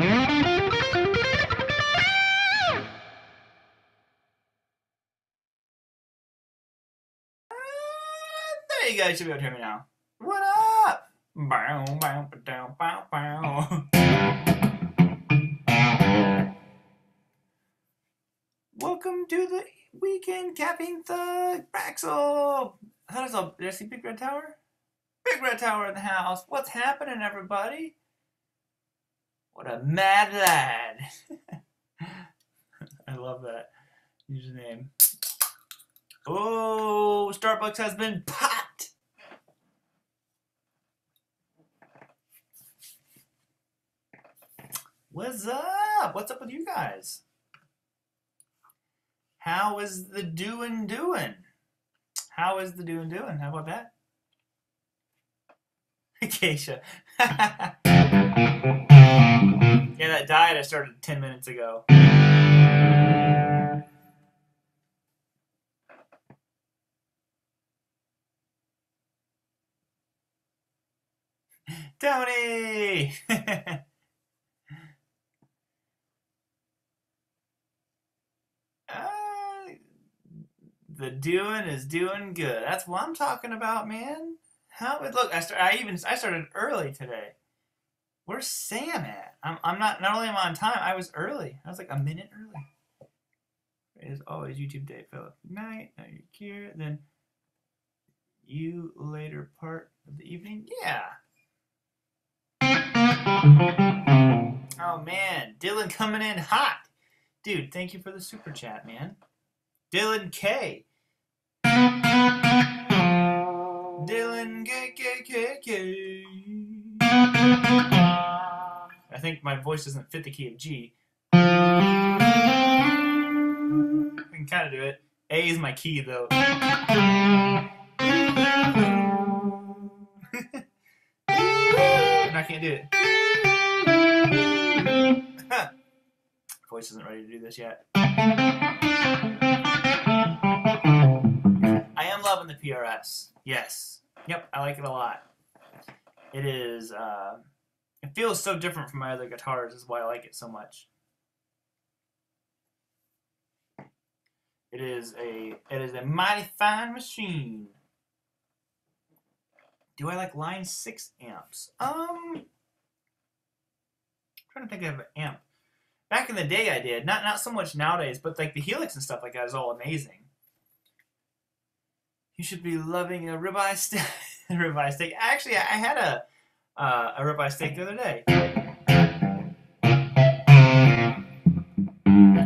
There you go, you should be able to hear me now. What up? Bow, bow, bow, bow, bow. Welcome to the weekend capping thug, Braxel. Did I see Big Red Tower? Big Red Tower in the house. What's happening, everybody? What a mad lad. I love that username. Oh, Starbucks has been popped. What's up? What's up with you guys? How is the doing? How is the doing? How about that? Acacia. Yeah, that diet I started 10 minutes ago. Tony! The doing is doing good. That's what I'm talking about, man. Look, I started early today. Where's Sam at? I'm not only am I on time, I was early. I was like a minute early. It is always YouTube day, Philip. Night, now you're here. Then you later part of the evening. Yeah. Oh man, Dylan coming in hot. Dude, thank you for the super chat, man. Dylan K. Dylan K. I think my voice doesn't fit the key of G. I can kind of do it. A is my key, though. No, I can't do it. Voice isn't ready to do this yet. I am loving the PRS. Yes. Yep, I like it a lot. It is, it feels so different from my other guitars, is why I like it so much. It is a mighty fine machine. Do I like line 6 amps? I'm trying to think of an amp. Back in the day I did. Not so much nowadays, but like the Helix and stuff like that is all amazing. You should be loving a ribeye steak. Ribeye steak. Actually, I had a ribeye steak the other day.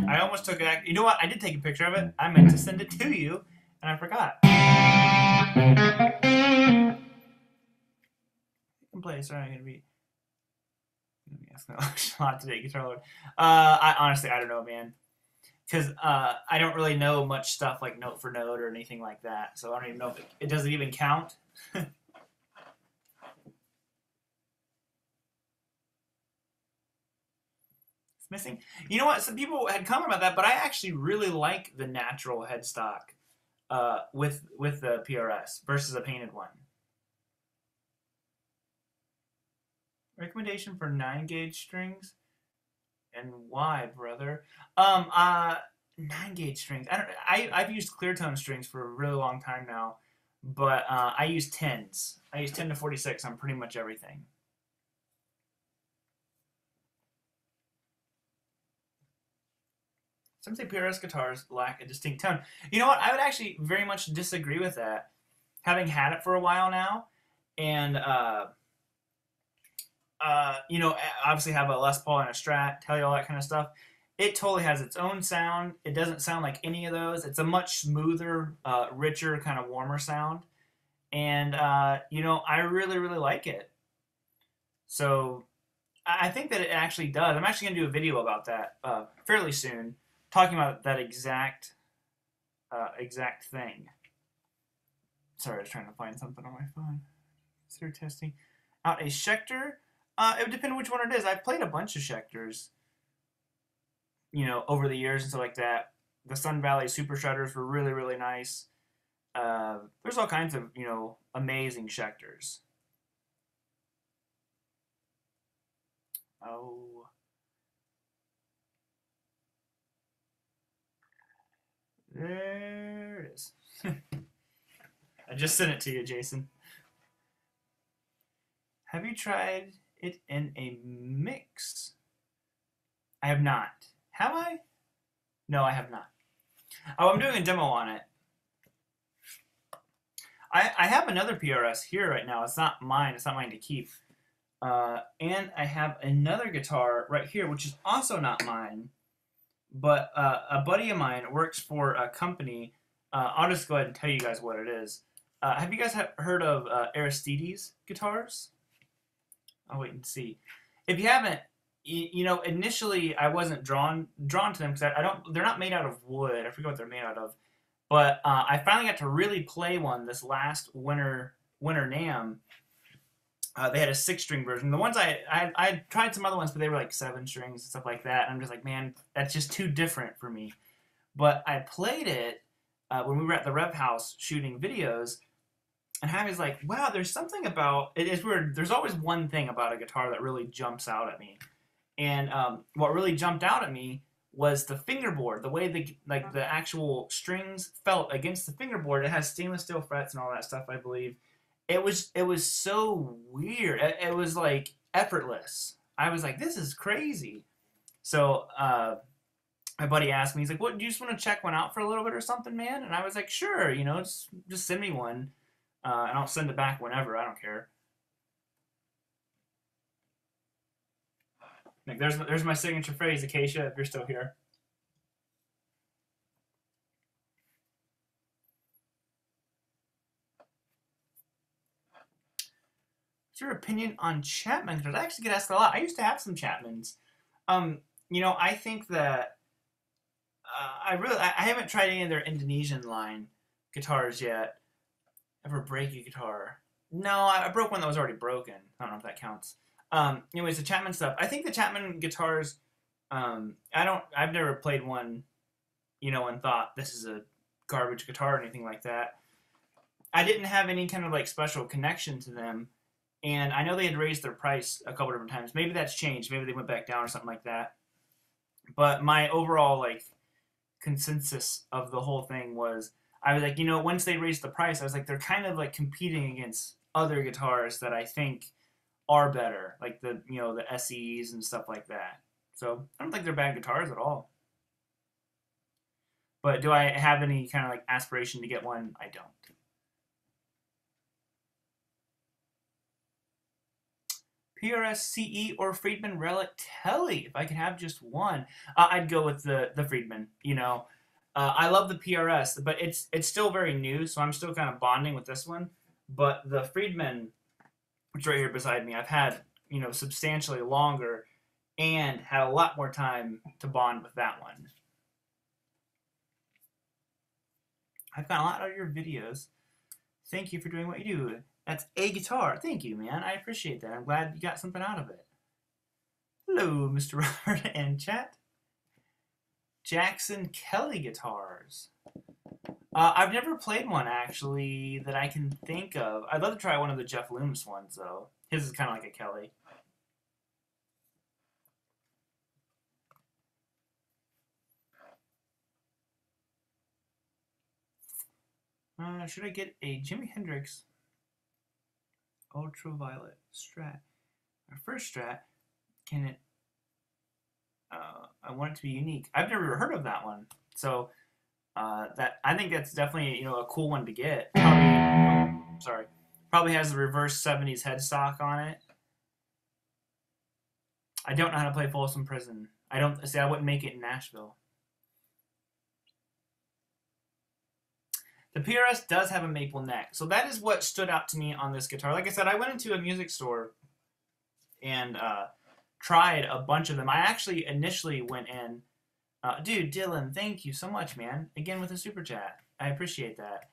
I almost took it. You know what? I did take a picture of it. I meant to send it to you, and I forgot. You can play. Sorry, I'm gonna be asking a lot today, Guitar Lord. I honestly, I don't know, man. Because I don't really know much stuff like note for note or anything like that. So I don't even know if it doesn't even count. It's missing. You know what? Some people had commented about that, but I actually really like the natural headstock with the PRS versus a painted one. Recommendation for 9-gauge strings? And why, brother? 9-gauge strings. I've used ClearTone strings for a really long time now, but I use 10s. I use 10 to 46 on pretty much everything. Some say PRS guitars lack a distinct tone. You know what? I would actually very much disagree with that. Having had it for a while now, and you know, obviously have a Les Paul and a Strat, tell you all that kind of stuff. It totally has its own sound. It doesn't sound like any of those. It's a much smoother, richer, kind of warmer sound. And, you know, I really, really like it. So I think that it actually does. I'm actually going to do a video about that fairly soon, talking about that exact thing. Sorry, I was trying to find something on my phone. Through testing out a Schecter. It would depend on which one it is. I've played a bunch of Schecters, you know, over the years and stuff like that. The Sun Valley Super Shredders were really, really nice. There's all kinds of, you know, amazing Schecters. Oh. I just sent it to you, Jason. Have you tried it in a mix? I have not. Have I? No, I have not. Oh, I'm doing a demo on it. I have another PRS here right now. It's not mine. It's not mine to keep. And I have another guitar right here, which is also not mine. But a buddy of mine works for a company. I'll just go ahead and tell you guys what it is. Have you guys heard of Aristides guitars? I'll wait and see. If you haven't, you know, initially I wasn't drawn to them because I don't. They're not made out of wood. I forget what they're made out of. But I finally got to really play one this last winter NAMM. They had a 6-string version. The ones I tried some other ones, but they were like 7 strings and stuff like that. And I'm just like, man, that's just too different for me. But I played it when we were at the Rev House shooting videos, and I was like, wow, there's something about it. It's weird. There's always one thing about a guitar that really jumps out at me, and what really jumped out at me was the fingerboard, the way the actual strings felt against the fingerboard. It has stainless steel frets and all that stuff, I believe. It was so weird. It was like effortless. I was like, this is crazy. So my buddy asked me, he's like, "What? Do you just want to check one out for a little bit or something, man?" And I was like, "Sure, you know, just send me one, and I'll send it back whenever. I don't care." Like, there's my signature phrase, Acacia, if you're still here. What's your opinion on Chapman? Because I actually get asked a lot. I used to have some Chapmans. You know, I think that I haven't tried any of their Indonesian line guitars yet. Ever break a guitar? No, I broke one that was already broken. I don't know if that counts. Anyways, the Chapman stuff. I think the Chapman guitars. I've never played one, you know, and thought this is a garbage guitar or anything like that. I didn't have any kind of like special connection to them, and I know they had raised their price a couple different times. Maybe that's changed. Maybe they went back down or something like that. But my overall like consensus of the whole thing was, I was like, you know, once they raised the price, I was like, they're kind of like competing against other guitars that I think are better, like the, you know, the SEs and stuff like that. So I don't think they're bad guitars at all. But do I have any kind of like aspiration to get one? I don't. PRS CE or Friedman Relic Telly. If I could have just one, I'd go with the Friedman. You know, I love the PRS, but it's still very new, so I'm still kind of bonding with this one. But the Friedman, which is right here beside me, I've had, you know, substantially longer and had a lot more time to bond with that one. I've got a lot out of your videos. Thank you for doing what you do. That's a guitar. Thank you, man. I appreciate that. I'm glad you got something out of it. Hello, Mr. Robert and chat. Jackson Kelly guitars. I've never played one, actually, that I can think of. I'd love to try one of the Jeff Loomis ones, though. His is kind of like a Kelly. Should I get a Jimi Hendrix Ultraviolet Strat? Our first Strat, can it... I want it to be unique. I've never heard of that one. So, that I think that's definitely, you know, a cool one to get. Probably has the reverse 70s headstock on it. I don't know how to play Folsom Prison. I wouldn't make it in Nashville. The PRS does have a maple neck, so that is what stood out to me on this guitar. Like I said, I went into a music store and tried a bunch of them. I actually initially went in. Dude, Dylan, thank you so much, man. Again with a super chat. I appreciate that.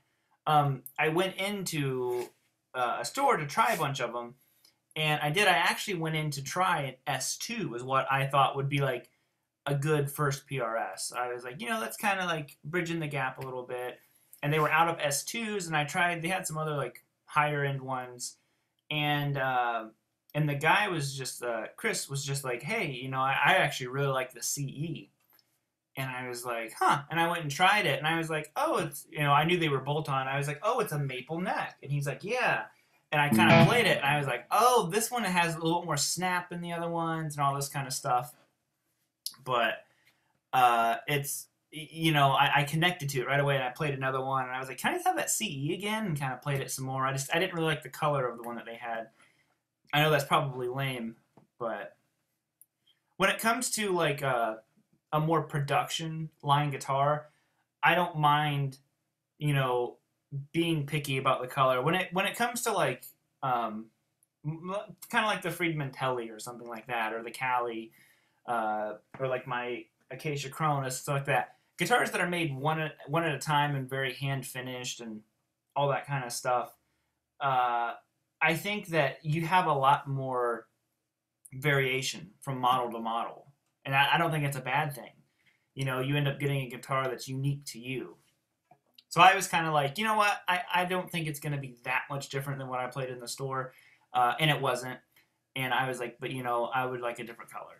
I went into a store to try a bunch of them, and I actually went in to try an S2, was what I thought would be like a good first PRS. I was like, you know, that's kind of like bridging the gap a little bit. And they were out of S2s, and I tried, they had some other like higher end ones, and the guy was just, Chris was just like, hey, you know, I actually really like the CE. And I was like, huh. And I went and tried it, and I was like, oh, it's, you know, I knew they were bolt-on. I was like, oh, it's a maple neck. And he's like, yeah. And I kind of played it, and I was like, oh, this one has a little bit more snap than the other ones and all this kind of stuff. But it's, you know, I connected to it right away, and I played another one, and I was like, can I just have that CE again? And kind of played it some more. I didn't really like the color of the one that they had. I know that's probably lame, but when it comes to like a more production line guitar, I don't mind, you know, being picky about the color. When it comes to like kind of like the Friedman Telly or something like that, or the Cali, or like my Acacia Cronus, stuff like that. Guitars that are made one at a time and very hand finished and all that kind of stuff. I think that you have a lot more variation from model to model, and I don't think it's a bad thing. You know, you end up getting a guitar that's unique to you. So I was kind of like, you know what? I don't think it's going to be that much different than what I played in the store, and it wasn't. And I was like, but you know, I would like a different color.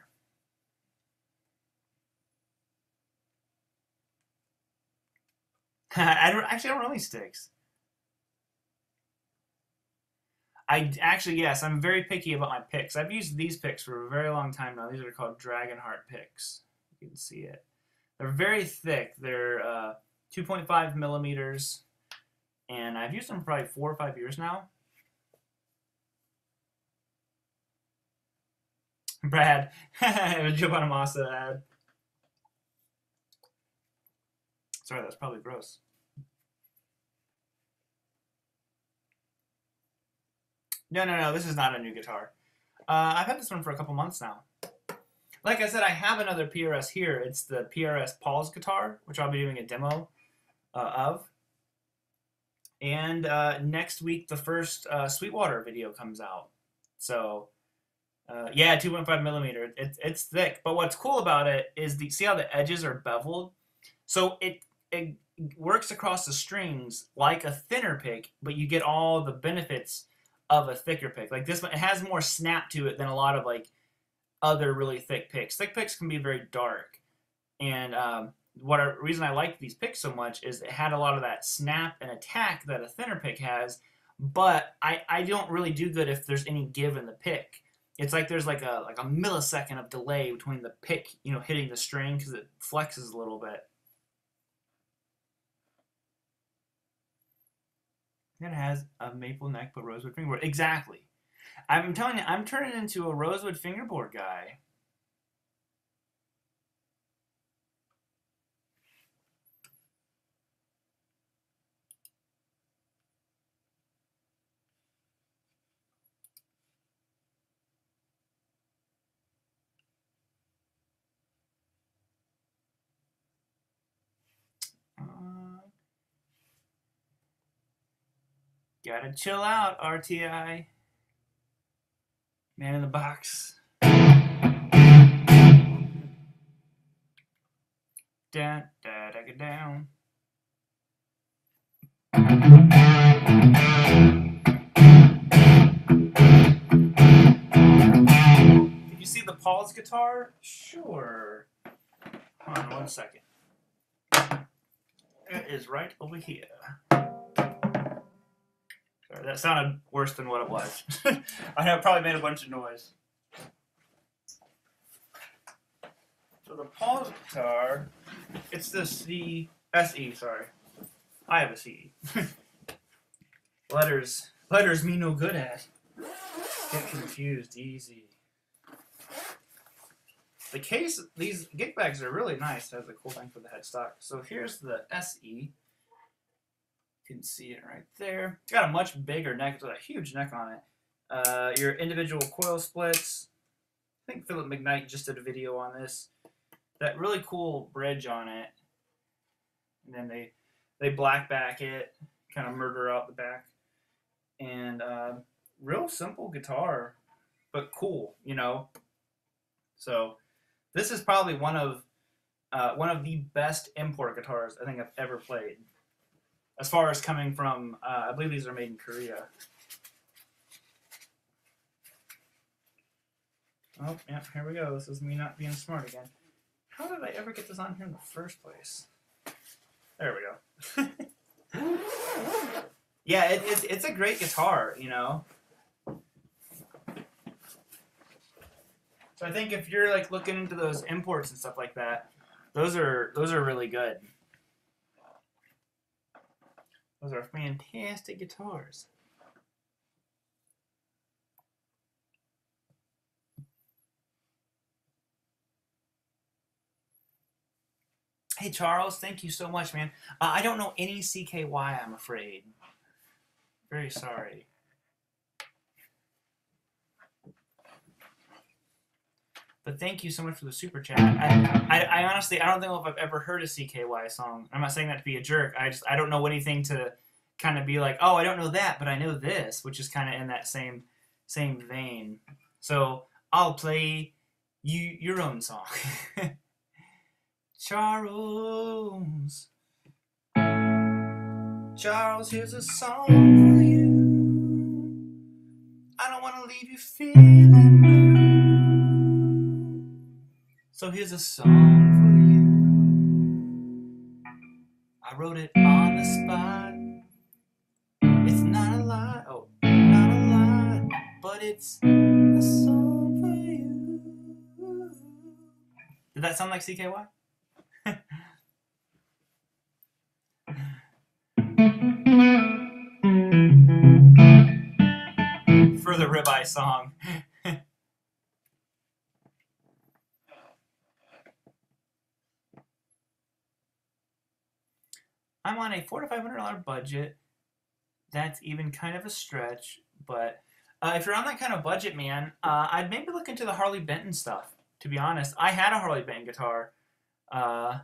I don't know these sticks. Yes, I'm very picky about my picks. I've used these picks for a very long time now. These are called Dragonheart picks. You can see it. They're very thick. They're 2.5 millimeters, and I've used them for probably 4 or 5 years now. Brad, it was Joe Bonamassa ad. Sorry, that's probably gross. No, no, no, this is not a new guitar. I've had this one for a couple months now. Like I said, I have another PRS here. It's the PRS Paul's guitar, which I'll be doing a demo of. And next week, the first Sweetwater video comes out. So, yeah, 2.5 millimeter. It's thick. But what's cool about it is see how the edges are beveled? So it works across the strings like a thinner pick, but you get all the benefits of a thicker pick. Like this one, it has more snap to it than a lot of like other really thick picks. Thick picks can be very dark, and reason I liked these picks so much is it had a lot of that snap and attack that a thinner pick has, but I don't really do good if there's any give in the pick. It's like there's like a millisecond of delay between the pick, you know, hitting the string because it flexes a little bit. It has a maple neck but rosewood fingerboard. Exactly. I'm telling you, I'm turning into a rosewood fingerboard guy. Gotta chill out, RTI. Man in the box. Down, down. Did you see the Paul's guitar? Sure. Hold on 1 second. It is right over here. Sorry, that sounded worse than what it was. I have probably made a bunch of noise. So the Paul's guitar, it's the SE, sorry. I have a CE. letters me no good at. Get confused easy. The case, these gig bags are really nice. It has a cool thing for the headstock. So here's the SE. You can see it right there. It's got a much bigger neck. It's got a huge neck on it. Your individual coil splits. I think Philip McKnight just did a video on this. That really cool bridge on it. And then they black back it, kind of murder out the back. And real simple guitar, but cool, you know. So this is probably one of the best import guitars I think I've ever played. As far as coming from, I believe these are made in Korea. Oh, yeah, here we go. This is me not being smart again. How did I ever get this on here in the first place? There we go. Yeah, it's a great guitar, you know. So I think if you're like looking into those imports and stuff like that, those are really good. Those are fantastic guitars. Hey Charles, thank you so much, man. I don't know any CKY, I'm afraid. Very sorry. But thank you so much for the super chat. I honestly, I don't think if I've ever heard a CKY song. I'm not saying that to be a jerk. I don't know anything to kind of be like, oh, I don't know that, but I know this, which is kind of in that same vein. So I'll play you your own song. Charles, here's a song for you. I don't want to leave you feeling blue. So here's a song for you. I wrote it on the spot. It's not a lot, oh, not a lot, but it's a song for you. Did that sound like CKY? For the ribeye song. I'm on a $400 to $500 budget. That's even kind of a stretch, but if you're on that kind of budget, man, I'd maybe look into the Harley Benton stuff. To be honest, I had a Harley Benton guitar. No,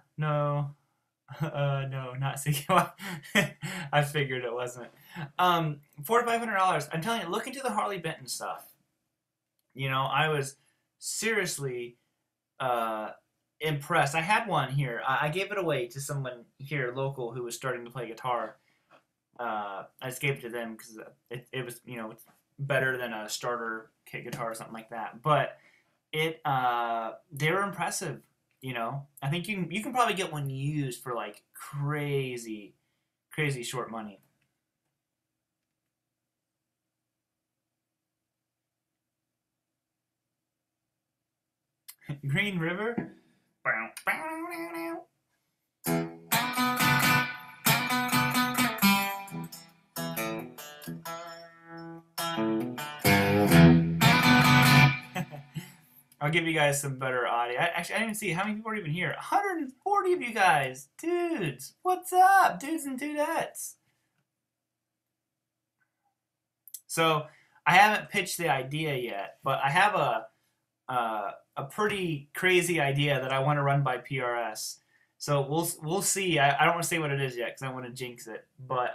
no, not CKY. I figured it wasn't. $400 to $500. I'm telling you, look into the Harley Benton stuff. You know, I was seriously impressed. I had one here. I gave it away to someone here local who was starting to play guitar. I just gave it to them because it was, you know, better than a starter kit guitar or something like that. But they were impressive. You know, I think you can probably get one used for like crazy short money. Green River. I'll give you guys some better audio. I didn't even see how many people are even here. 140 of you guys. Dudes, what's up? Dudes and dudettes. So, I haven't pitched the idea yet, but I have a pretty crazy idea that I want to run by PRS. So we'll see. I don't want to say what it is yet because I want to jinx it. But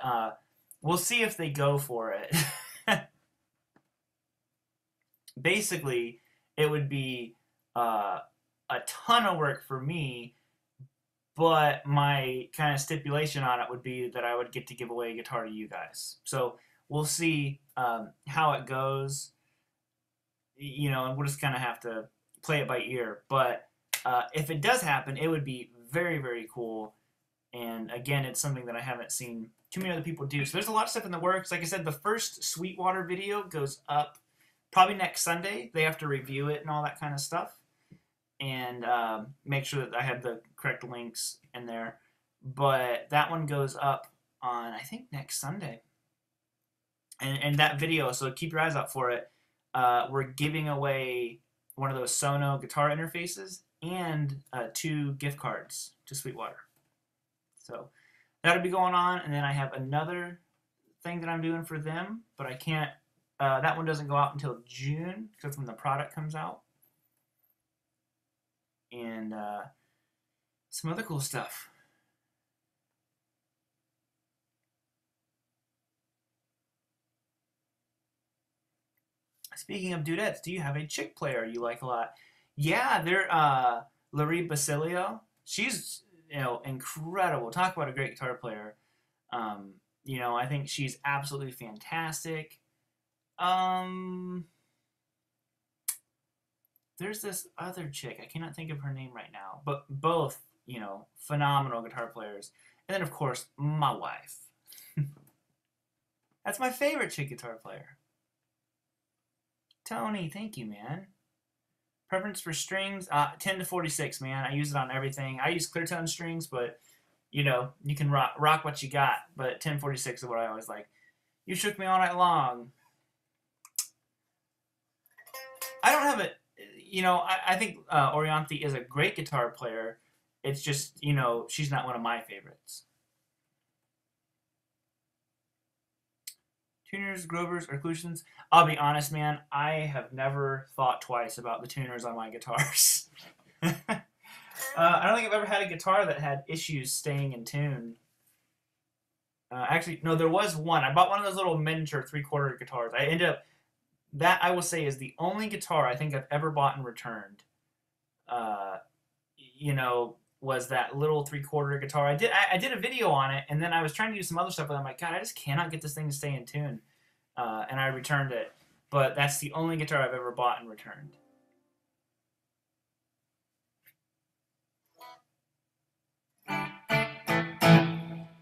we'll see if they go for it. Basically, it would be a ton of work for me, but my kind of stipulation on it would be that I would get to give away a guitar to you guys. So we'll see how it goes. You know, and we'll just kind of have to play it by ear. But if it does happen, it would be very cool. And again, it's something that I haven't seen too many other people do. So there's a lot of stuff in the works. Like I said, the first Sweetwater video goes up probably next Sunday. They have to review it and all that kind of stuff. And make sure that I have the correct links in there. But that one goes up on, I think, next Sunday. And that video, so keep your eyes out for it. We're giving away one of those Sono guitar interfaces and 2 gift cards to Sweetwater. So that'll be going on. And then I have another thing that I'm doing for them, but I can't. That one doesn't go out until June because that's when the product comes out. And some other cool stuff. Speaking of dudettes, do you have a chick player you like a lot? Yeah, they're Larry Basilio. She's, you know, incredible. Talk about a great guitar player. You know, I think she's absolutely fantastic. there's this other chick. I cannot think of her name right now, but both, phenomenal guitar players. And then, of course, my wife. That's my favorite chick guitar player. Tony, thank you, man. Preference for strings, 10 to 46, man. I use it on everything. I use ClearTone strings, but, you can rock what you got. But 1046 is what I always like. You shook me all night long. I don't have it. I think Orianthi is a great guitar player. It's just, she's not one of my favorites. Tuners, Grovers, or occlusions? I'll be honest, man. I have never thought twice about the tuners on my guitars. I don't think I've ever had a guitar that had issues staying in tune. Actually, no, there was one. I bought one of those little miniature 3/4 guitars. I ended up, that I will say is the only guitar I think I've ever bought and returned. Was that little 3/4 guitar. I did a video on it, and then I was trying to do some other stuff, and I'm like, God, I just cannot get this thing to stay in tune. And I returned it. But that's the only guitar I've ever bought and returned.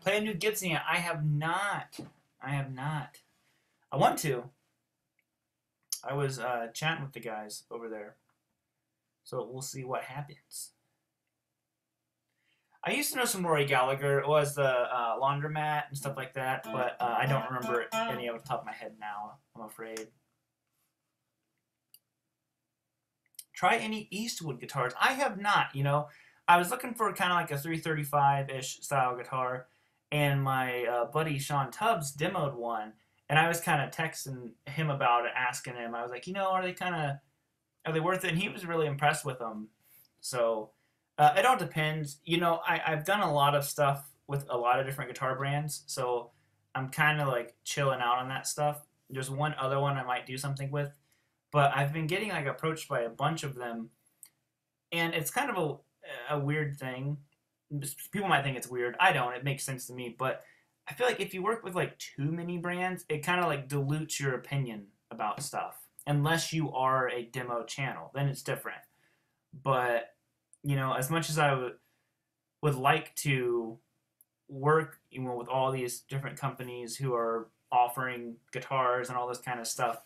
Play a new Gibson yet? I have not. I want to. I was chatting with the guys over there. So we'll see what happens. I used to know some Rory Gallagher. It was the Laundromat and stuff like that, but I don't remember any off the top of my head now, I'm afraid. Try any Eastwood guitars. I have not, I was looking for kind of like a 335-ish style guitar, and my buddy Sean Tubbs demoed one, and I was kind of texting him about it, asking him. I was like, are they worth it? And he was really impressed with them. So it all depends. I've done a lot of stuff with a lot of different guitar brands, so I'm kind of like chilling out on that stuff. There's one other one I might do something with, but I've been getting like approached by a bunch of them, and it's kind of a weird thing. People might think it's weird. I don't. It makes sense to me, but I feel like if you work with like too many brands, it kind of like dilutes your opinion about stuff. Unless you are a demo channel, then it's different. But as much as I would like to work, with all these different companies who are offering guitars and all this kind of stuff,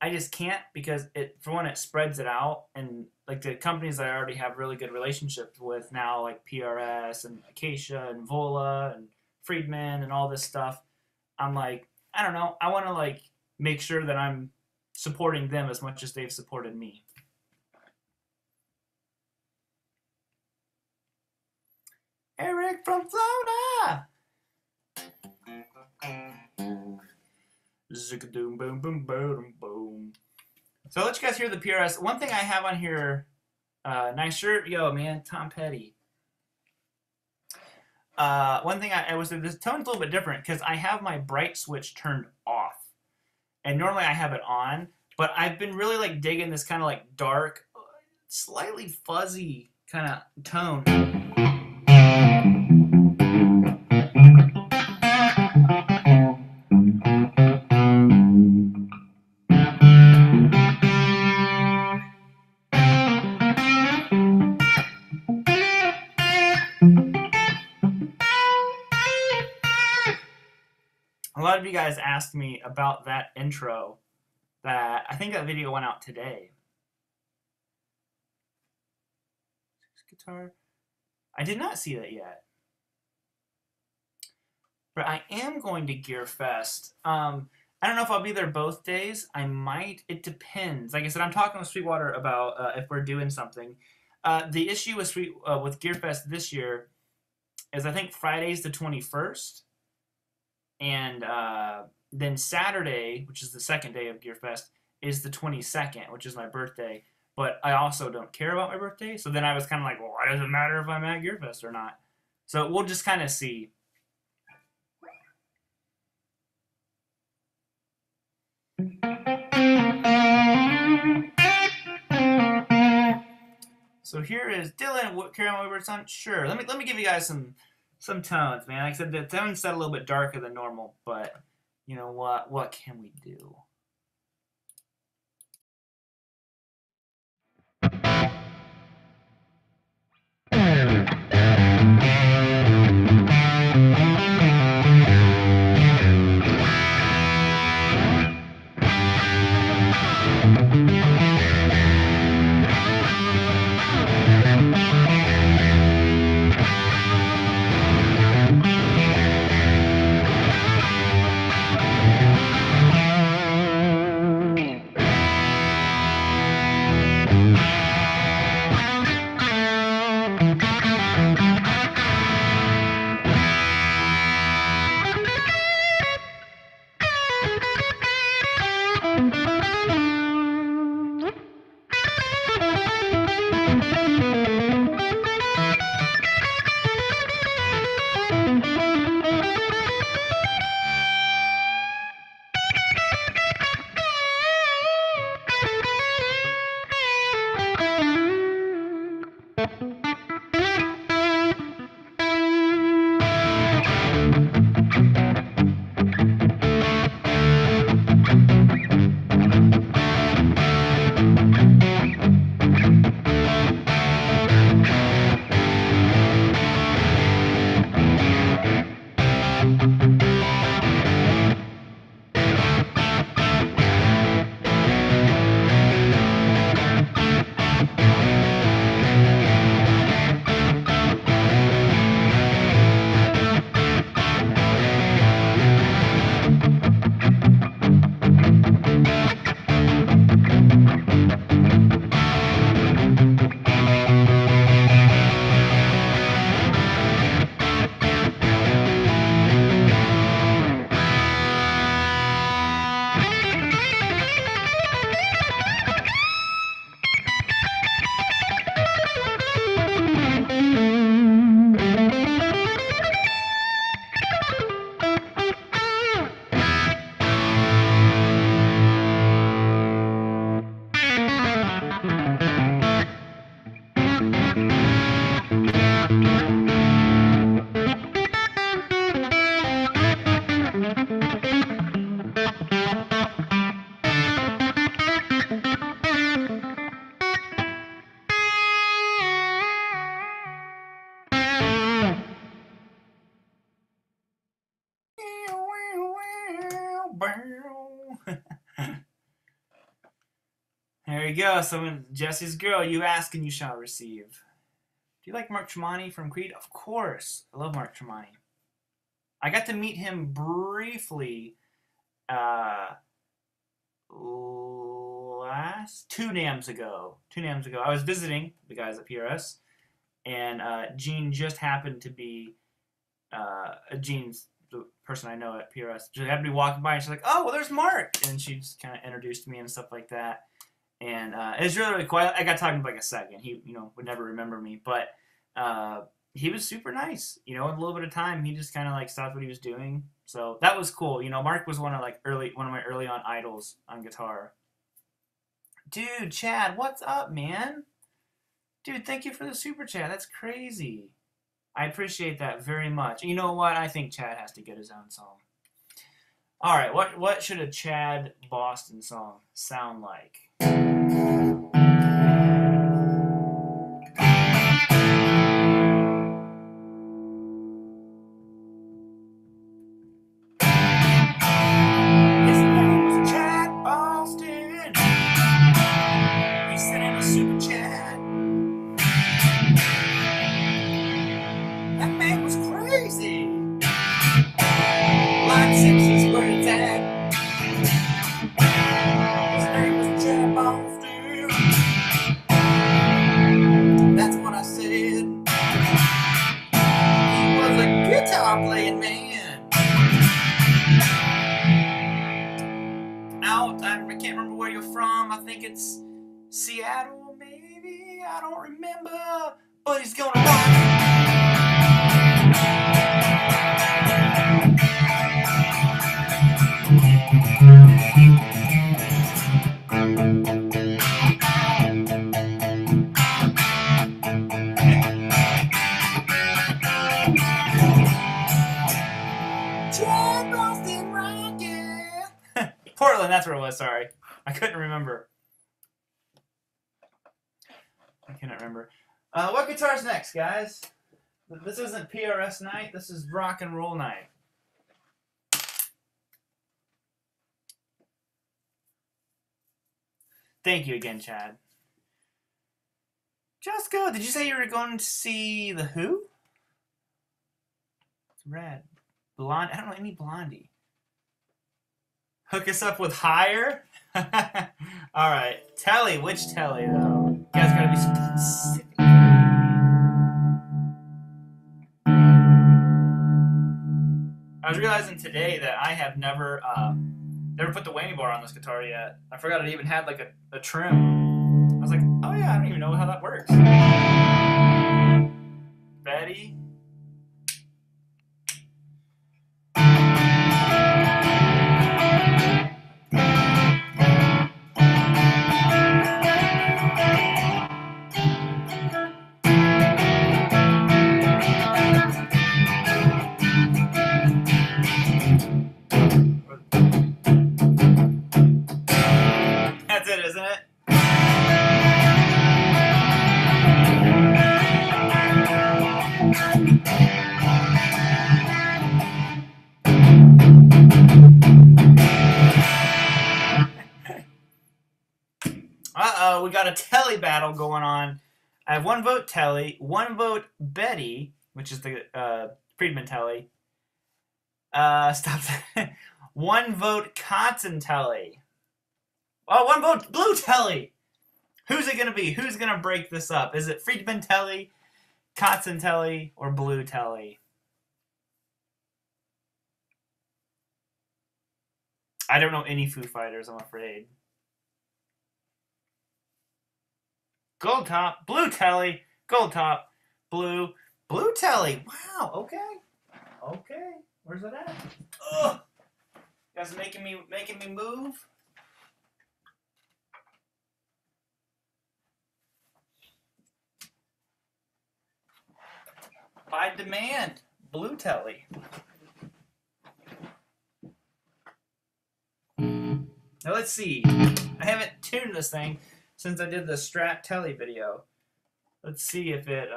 I just can't, because for one, it spreads it out, and like the companies that I already have really good relationships with now, like PRS and Acacia and Vola and Friedman and all this stuff, I'm like, I don't know, I want to like make sure that I'm supporting them as much as they've supported me. Eric from Florida. Zig-a-doom, boom, boom, boom, boom. So I'll let you guys hear the PRS. One thing I have on here, nice shirt, yo, man, Tom Petty. One thing I was, this tone's a little bit different because I have my bright switch turned off, and normally I have it on, but I've been really like digging this kind of like dark, slightly fuzzy kind of tone. A lot of you guys asked me about that intro. That I think that video went out today. Guitar. I did not see that yet. But I am going to Gear Fest. I don't know if I'll be there both days. I might. It depends. Like I said, I'm talking with Sweetwater about if we're doing something. The issue with Gear Fest this year is I think Friday's the 21st. And then Saturday, which is the second day of Gear Fest, is the 22nd, which is my birthday. But I also don't care about my birthday. So then I was kind of like, well, why does it matter if I'm at Gear Fest or not? So we'll just kind of see. So here is Dylan. What carry on Wayward Son? Sure. Let me give you guys some tones, man. Like I said, the tone's set a little bit darker than normal, but you know what? What can we do? There you go. Someone, Jesse's girl, you ask and you shall receive. Do you like Mark Tremonti from Creed? Of course. I love Mark Tremonti. I got to meet him briefly two NAMs ago. I was visiting the guys at PRS, and Jean just happened to be Jean's the person I know at PRS. She happened to be walking by, and she's like, "Oh, well, there's Mark," and she just kind of introduced me and stuff like that. And it was really, really cool. I got talking for like a second. He, would never remember me, but he was super nice. In a little bit of time, he just kind of like stopped what he was doing. So that was cool. Mark was one of my early on idols on guitar. Dude, Chad, what's up, man? Dude, thank you for the super chat. That's crazy. I appreciate that very much. You know what? I think Chad has to get his own song. All right, what should a Chad Boston song sound like? Seattle, maybe? I don't remember. But he's gonna rock. Portland, that's where it was, sorry. I couldn't remember. I cannot remember. What guitar's next, guys? This isn't PRS night. This is rock and roll night. Thank you again, Chad. Just go. Did you say you were going to see The Who? It's rad. Blonde. I don't know any Blondie. Hook us up with Higher? All right. Telly. Which Telly, though? You guys gotta be specific. I was realizing today that I have never put the whammy bar on this guitar yet. I forgot it even had like a trim. I was like, oh yeah, I don't even know how that works. Betty. we got a telly battle going on. I have 1 vote telly, 1 vote Betty, which is the Friedman telly. Stop that. 1 vote Cotton telly. Oh, 1 vote Blue telly. Who's it gonna be? Who's gonna break this up? Is it Friedman telly, Cotton telly, or Blue telly? I don't know any Foo Fighters, I'm afraid. Gold top, blue telly, gold top, blue telly. Wow, okay. Okay. Where's it at? Ugh. You guys making me move? By demand, blue telly. Now let's see. I haven't tuned this thing since I did the Strat telly video. Let's see if it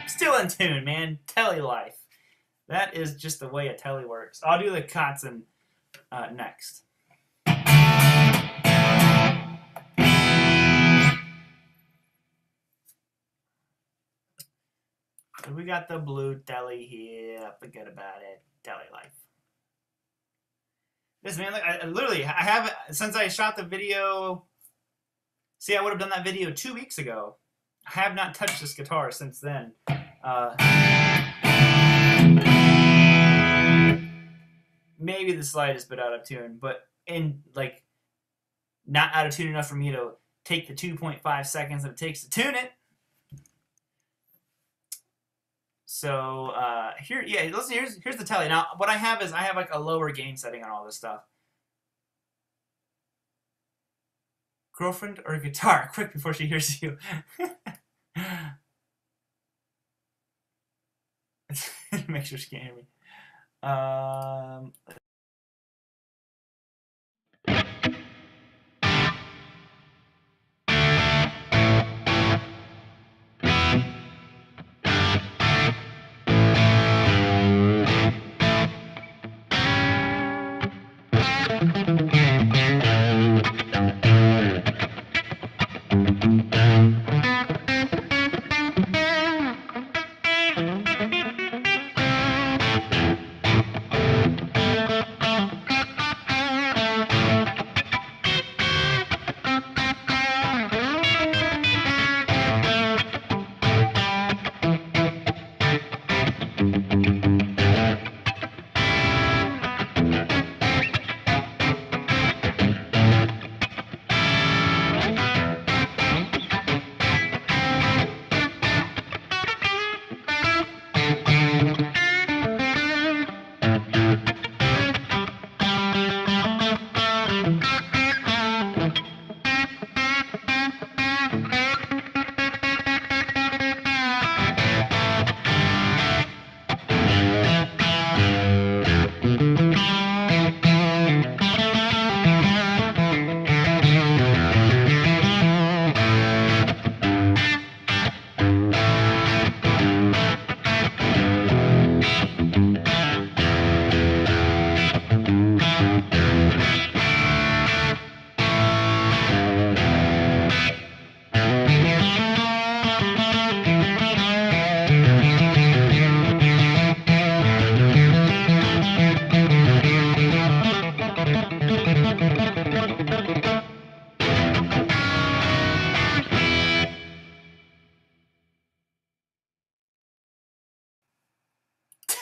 still in tune, man. Telly life. That is just the way a telly works. I'll do the Kotzen next. So we got the blue telly here. Forget about it. Telly life. This man, look, I haven't, since I shot the video. See, I would have done that video 2 weeks ago. I have not touched this guitar since then. Maybe the slightest bit out of tune, but not out of tune enough for me to take the 2.5 seconds that it takes to tune it. So here's the telly. Now what I have is like a lower gain setting on all this stuff. Girlfriend or guitar? Quick before she hears you. Make sure she can't hear me.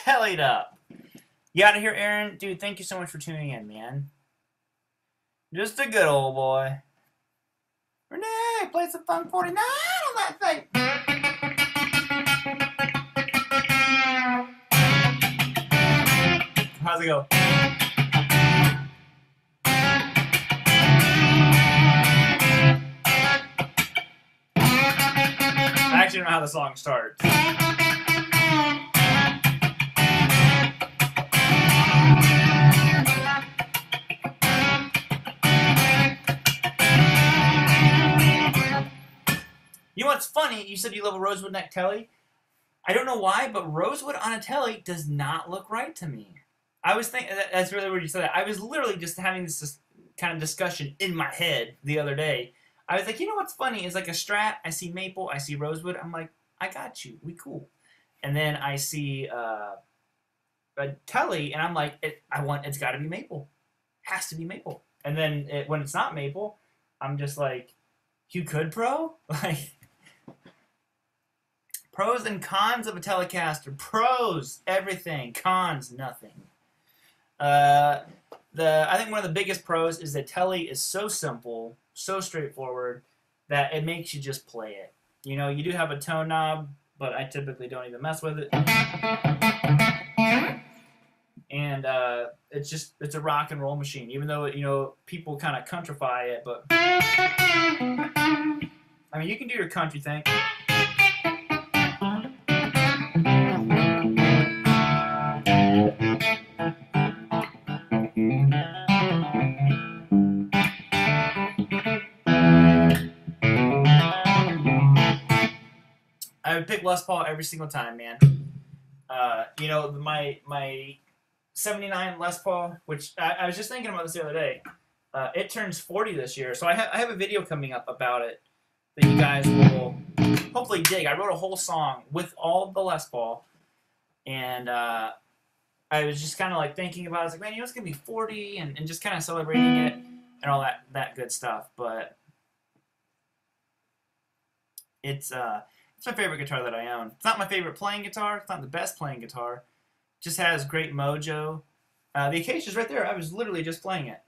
Tellied up. You out of here, Aaron? Dude, thank you so much for tuning in, man. Just a good old boy. Renee, play some Funk 49 on that thing. How's it go? I actually don't know how the song starts. You know what's funny? You said you love a rosewood neck telly. I don't know why, but rosewood on a telly does not look right to me. I was thinking, that's really weird you said that. I was literally just having this kind of discussion in my head the other day I was like, you know what's funny is like a Strat. I see maple. I see rosewood. I'm like, I got you. We cool. And then I see a telly, and I'm like, it's got to be maple. Has to be maple. And then when it's not maple, I'm just like, you could pro like. Pros and cons of a Telecaster. Pros, everything. Cons, nothing. I think one of the biggest pros is that Telly is so simple, so straightforward, that it makes you just play it. You know, you do have a tone knob, but I typically don't even mess with it. And it's a rock and roll machine, even though, you know, people kind of countrify it, but I mean, you can do your country thing. I would pick Les Paul every single time, man. You know, my 79 Les Paul, which I was just thinking about this the other day. It turns 40 this year, so I have a video coming up about it that you guys will hopefully dig. I wrote a whole song with all the Les Paul, and I was just kind of like thinking about it. I was like, man, you know, it's going to be 40, and just kind of celebrating it and all that good stuff. But it's my favorite guitar that I own. It's not my favorite playing guitar. It's not the best playing guitar. It just has great mojo. The Acacia's right there. I was literally just playing it.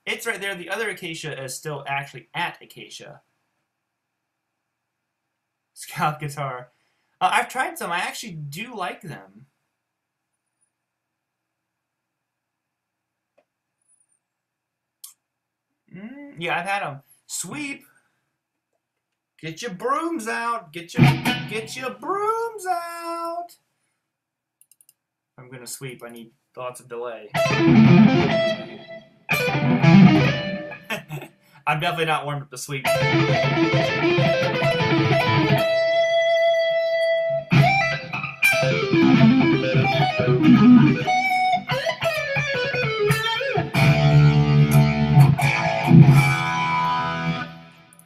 It's right there. The other Acacia is still actually at Acacia. Scalp guitar. I've tried some. I actually do like them. Yeah, I've had them. Sweep. Get your brooms out. Get your brooms out. If I'm gonna sweep, I need lots of delay. I'm definitely not warmed up to sweep.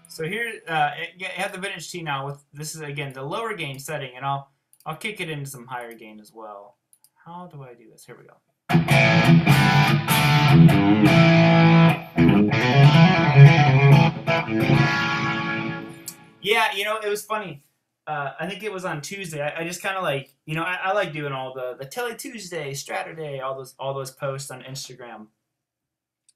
So here, you have the vintage T now. With this is again the lower gain setting, and I'll kick it into some higher gain as well. How do I do this? Here we go. Yeah, you know, it was funny. I think it was on Tuesday. I just kind of like, you know, I like doing all the Tele Tuesday, Straturday, all those posts on Instagram.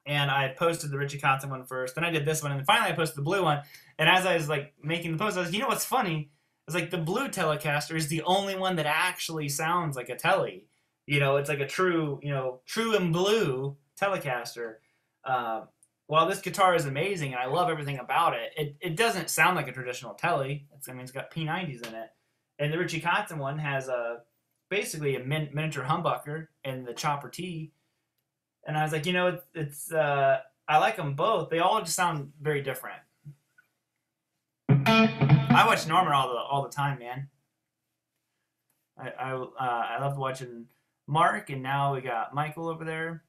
And I posted the Richie Kotzen one first, then I did this one, and then finally I posted the blue one. And as I was like making the post, I was like, you know what's funny? It's like the blue Telecaster is the only one that actually sounds like a Tele. You know, it's like a true, you know, true and blue Telecaster. While this guitar is amazing and I love everything about it, it doesn't sound like a traditional Tele. I mean, it's got P90s in it. And the Richie Kotzen one has basically a miniature humbucker and the chopper T. And I was like, you know, I like them both. They all just sound very different. I watch Norman all the time, man. I loved watching Mark, and now we got Michael over there.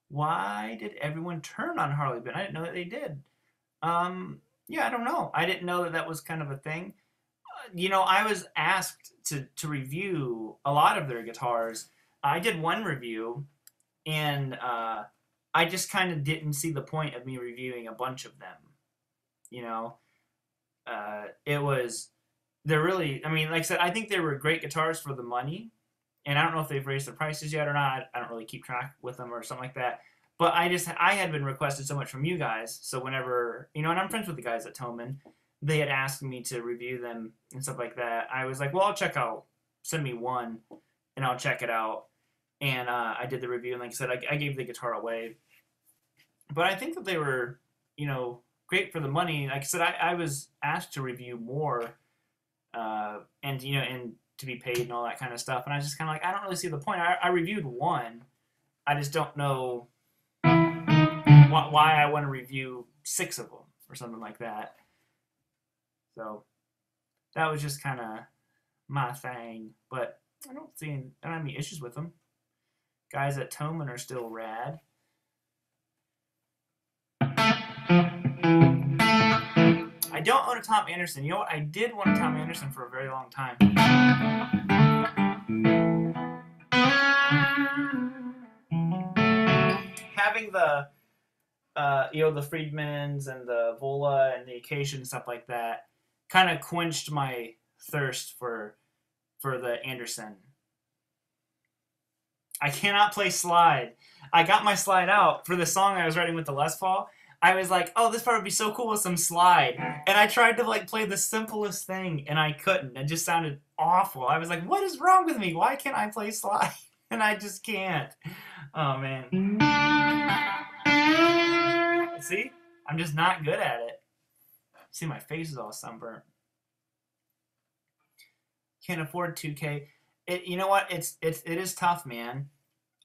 Why did everyone turn on Harley Benn? I didn't know that they did. Yeah, I don't know. I didn't know that was kind of a thing. You know, I was asked to review a lot of their guitars. I did one review, and I just kind of didn't see the point of me reviewing a bunch of them. You know, they're really, I mean, like I said, I think they were great guitars for the money, and I don't know if they've raised the prices yet or not. I don't really keep track with them or something like that. But I had been requested so much from you guys, so whenever, you know, and I'm friends with the guys at Toman, they had asked me to review them and stuff like that. I was like, well, I'll check out. Send me one, and I'll check it out. And I did the review, and like I said, I gave the guitar away. But I think that they were, you know, great for the money. Like I said, I was asked to review more, and you know, and to be paid and all that kind of stuff. And I was just kind of like, I don't really see the point. I reviewed one. I just don't know why I want to review 6 of them or something like that. So that was just kind of my thing, but I don't have any issues with them. Guys at Toman are still rad. I don't own a Tom Anderson. You know what? I did want a Tom Anderson for a very long time. Having the, you know, the Friedmans and the Vola and the Acacia and stuff like that kind of quenched my thirst for the Anderson. I cannot play slide. I got my slide out for the song I was writing with the Les Paul. I was like, oh, this part would be so cool with some slide. And I tried to like play the simplest thing, and I couldn't. It just sounded awful. I was like, what is wrong with me? Why can't I play slide? And I just can't. Oh, man. See? I'm just not good at it. See, my face is all sunburnt. Can't afford 2K. You know what? It is tough, man.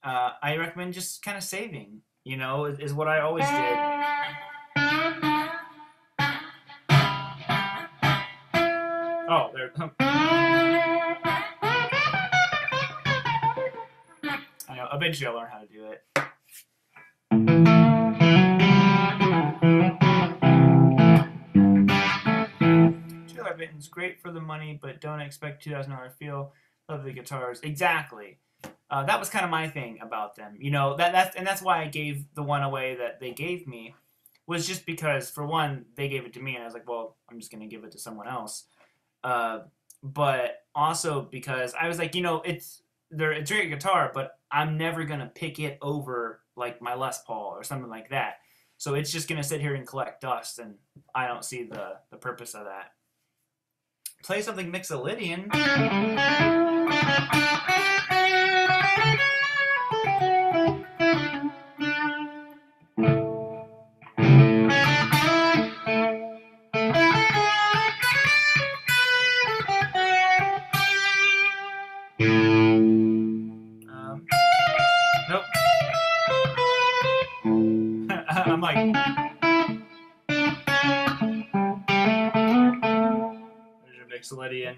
I recommend just kind of saving. You know, is what I always did. Oh, there. I know. Eventually, I'll learn how to do it. $2 great for the money, but don't expect $2,000 feel. Love the guitars. Exactly. That was kind of my thing about them. You know, that's why I gave the one away that they gave me, was just because, for one, they gave it to me, and I was like, well, I'm just going to give it to someone else. But also because I was like, you know, it's a great guitar, but I'm never going to pick it over, like, my Les Paul or something like that. So it's just going to sit here and collect dust, and I don't see the purpose of that. Play something Mixolydian. Nope. I'm like, there's your Mixolydian.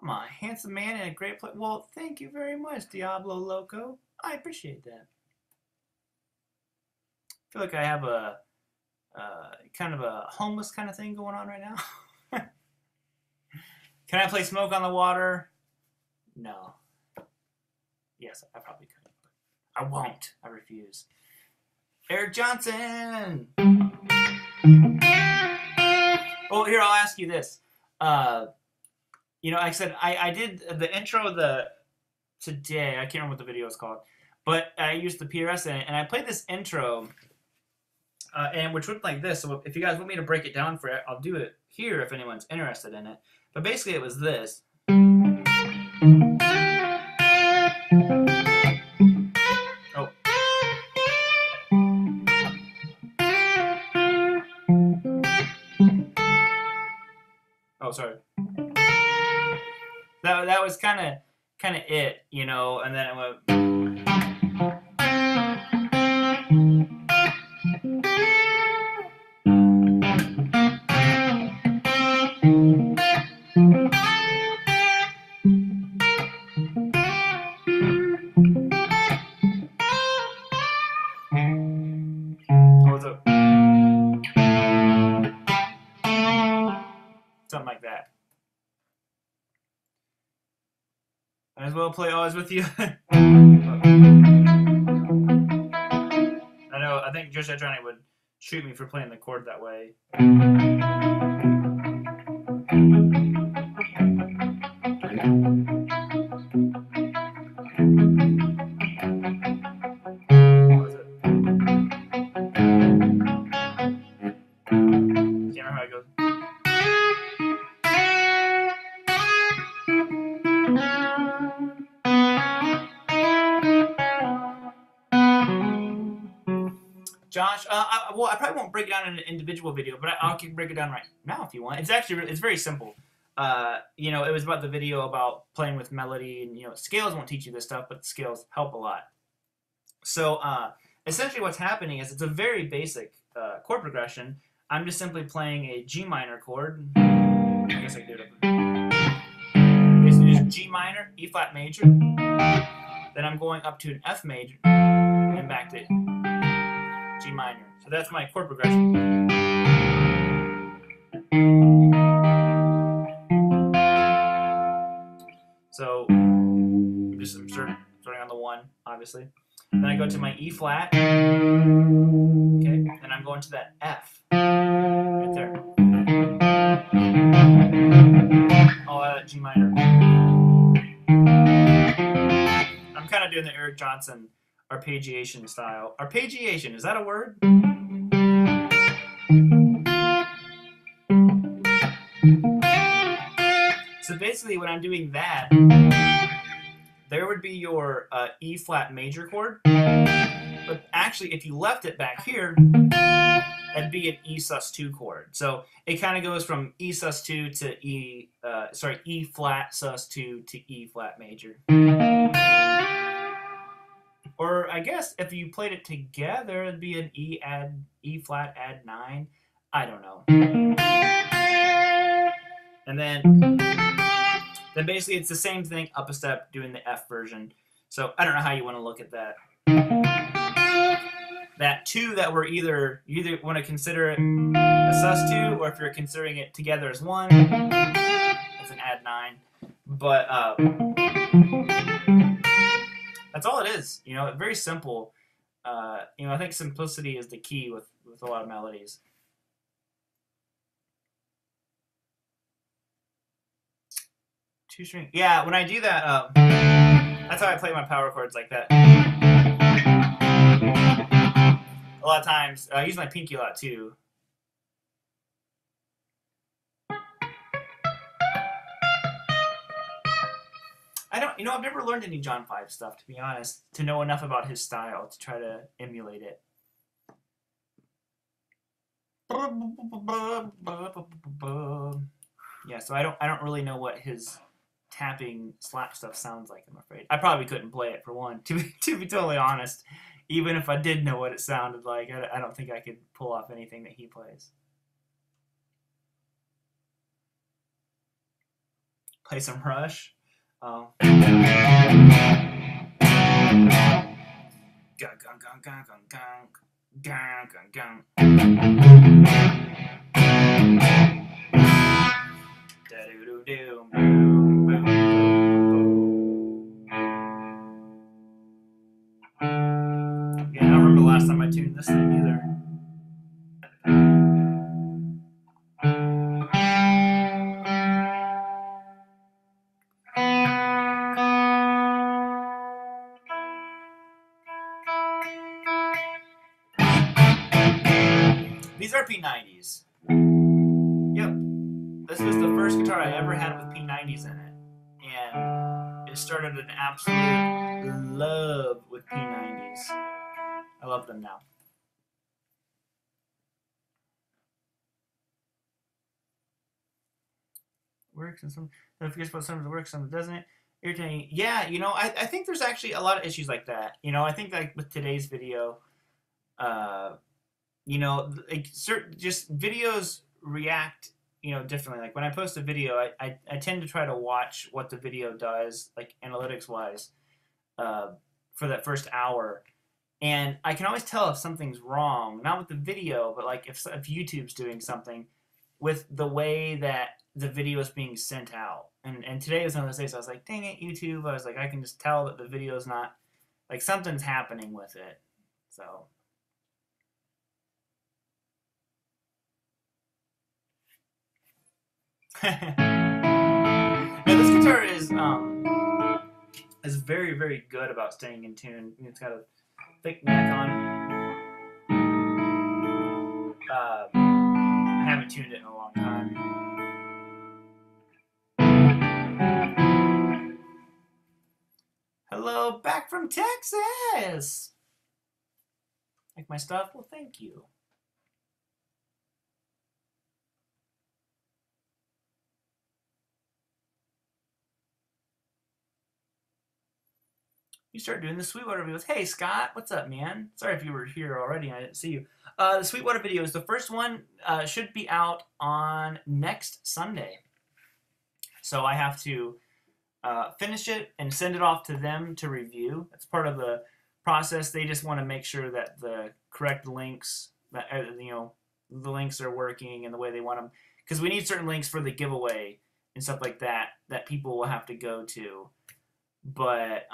I'm a handsome man and a great player. Well, thank you very much, Diablo Loco. I appreciate that. I feel like I have a kind of a homeless kind of thing going on right now. Can I play Smoke on the Water? No. Yes, I probably could, but I won't. I refuse. Eric Johnson! Oh, here, I'll ask you this. You know, like I said, I did the intro today. I can't remember what the video is called. But I used the PRS in it, and I played this intro, and which went like this. So if you guys want me to break it down for it, I'll do it here if anyone's interested in it. But basically, it was this. Oh. Oh, sorry. That was kind of it, you know, and then it went. Something like that. Might as well play Always With You. I know, I think Josh Adriani would shoot me for playing the chord that way. What was it? Can't remember how it goes. Josh, well, I probably won't break it down in an individual video, but I can break it down right now if you want. It's actually, it's very simple. You know, it was about the video about playing with melody, and, you know, scales won't teach you this stuff, but scales help a lot. So, essentially what's happening is it's a very basic chord progression. I'm just simply playing a G minor chord. I guess I can do it. Basically just G minor, E flat major. Then I'm going up to an F major and back to G minor. So that's my chord progression. So I'm starting on the 1, obviously. Then I go to my E flat. Okay. Then I'm going to that F. Right there. Oh, G minor. I'm kind of doing the Eric Johnson arpeggiation style. Arpeggiation, is that a word? So basically when I'm doing that, there would be your E flat major chord. But actually, if you left it back here, that'd be an E sus2 chord. So it kind of goes from E sus2 to E flat sus2 to E flat major. Or I guess if you played it together, it'd be an E flat add 9. I don't know. And then basically it's the same thing up a step doing the F version. So I don't know how you want to look at that. That 2 that we're either want to consider it a sus2, or if you're considering it together as 1, it's an add 9. But that's all it is. You know, very simple. You know, I think simplicity is the key with a lot of melodies. Two string. Yeah, when I do that, that's how I play my power chords, like that. A lot of times, I use my pinky a lot too. You know, I've never learned any John 5 stuff, to be honest, to know enough about his style to try to emulate it. Yeah, so I don't really know what his tapping slap stuff sounds like, I'm afraid. I probably couldn't play it, for one, to be totally honest. Even if I did know what it sounded like, I don't think I could pull off anything that he plays. Play some Rush. Gung, gung, gung, gung, gung, gung. Gung, gung, gung. Da-doo-doo-doo, boom, boom, boom, boom. Yeah, I don't remember the last time I tuned this thing either. These are P90s. Yep. This was the first guitar I ever had with P90s in it. And it started an absolute love with P90s. I love them now. Works and some, don't forget about some of the works, some doesn't it? Irritating. Yeah, you know, I think there's actually a lot of issues like that. You know, I think like with today's video, you know, like just videos react, you know, differently. Like when I post a video, I tend to try to watch what the video does, like analytics wise, for that first hour. And I can always tell if something's wrong, not with the video, but like if YouTube's doing something with the way that the video is being sent out. And today was one of those days I was like, dang it, YouTube. I was like, I can just tell that the video's not, like something's happening with it. So. Now this guitar is very, very good about staying in tune. It's got a thick neck on it. I haven't tuned it in a long time. Hello, back from Texas! Like my stuff? Well, thank you. You start doing the Sweetwater videos. Hey, Scott, what's up, man? Sorry if you were here already and I didn't see you. The Sweetwater videos, the first one should be out on next Sunday. So I have to finish it and send it off to them to review. That's part of the process. They just want to make sure that the correct links, that the links are working and the way they want them. Because we need certain links for the giveaway and stuff like that that people will have to go to. But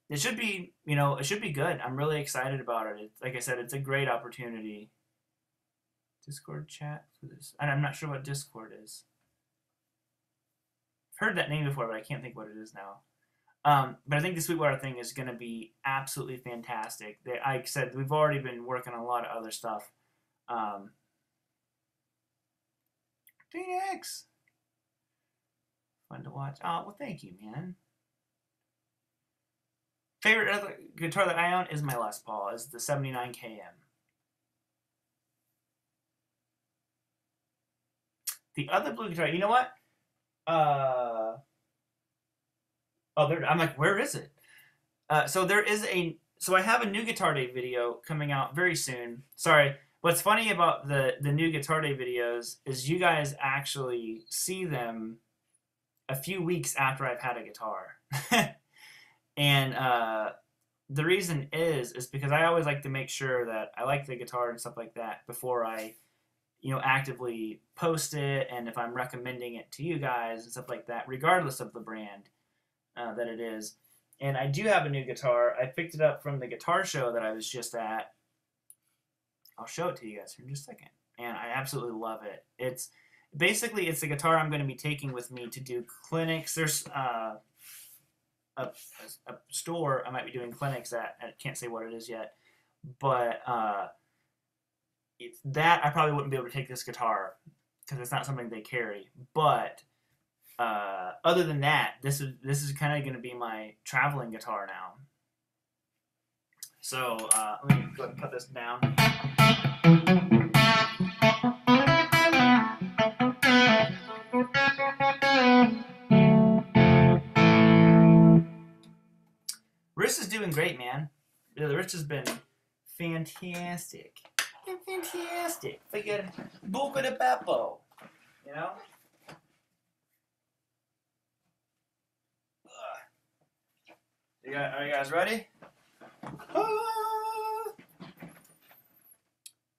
it should be, it should be good. I'm really excited about it. Like I said, it's a great opportunity. Discord chat for this. And I'm not sure what Discord is. I've heard that name before, but I can't think what it is now. But I think the Sweetwater thing is going to be absolutely fantastic. Like I said, we've already been working on a lot of other stuff. DX! Fun to watch. Oh, well, thank you, man. Favorite other guitar that I own is my Les Paul, is the 79KM. The other blue guitar, you know what? Oh, I'm like, where is it? So I have a new Guitar Day video coming out very soon. Sorry. What's funny about the new Guitar Day videos is you guys actually see them a few weeks after I've had a guitar. And the reason is because I always like to make sure that I like the guitar and stuff like that before I, actively post it, and if I'm recommending it to you guys and stuff like that, regardless of the brand that it is. And I do have a new guitar. I picked it up from the guitar show that I was just at. I'll show it to you guys here in just a second. And I absolutely love it. It's the guitar I'm going to be taking with me to do clinics. There's a store I might be doing clinics at. I can't say what it is yet, but that I probably wouldn't be able to take this guitar because it's not something they carry. But other than that, this is kind of going to be my traveling guitar now. So let me go ahead and put this down. Rich is doing great, man. Yeah, the Rich has been fantastic. Fantastic. Like Boca de Beppo. Are you guys ready?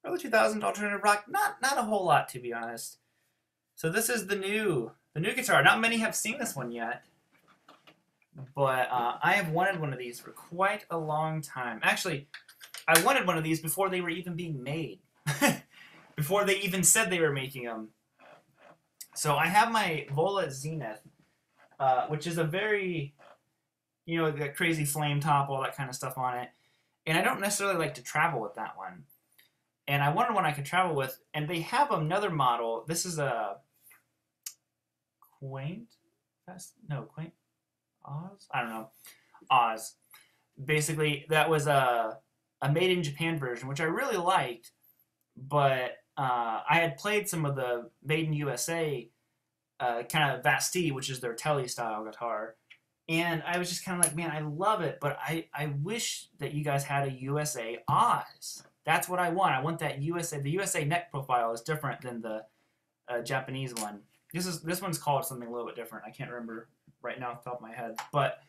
Early 2000s alternative rock. Not a whole lot, to be honest. So this is the new guitar. Not many have seen this one yet. But I have wanted one of these for quite a long time. Actually, I wanted one of these before they were even being made. Before they even said they were making them. So I have my Vola Zenith, which is a very, the crazy flame top, all that kind of stuff on it. And I don't necessarily like to travel with that one. And I wanted one I could travel with. And they have another model. This is a Quaint Oz? I don't know. Oz. Basically, that was a made in Japan version, which I really liked. But I had played some of the made in USA kind of Vasti, which is their Tele style guitar. And I was just kind of like, man, I love it, but I wish that you guys had a USA Oz. That's what I want. I want that USA. The USA neck profile is different than the Japanese one. This one's called something a little bit different. I can't remember right now off the top of my head. But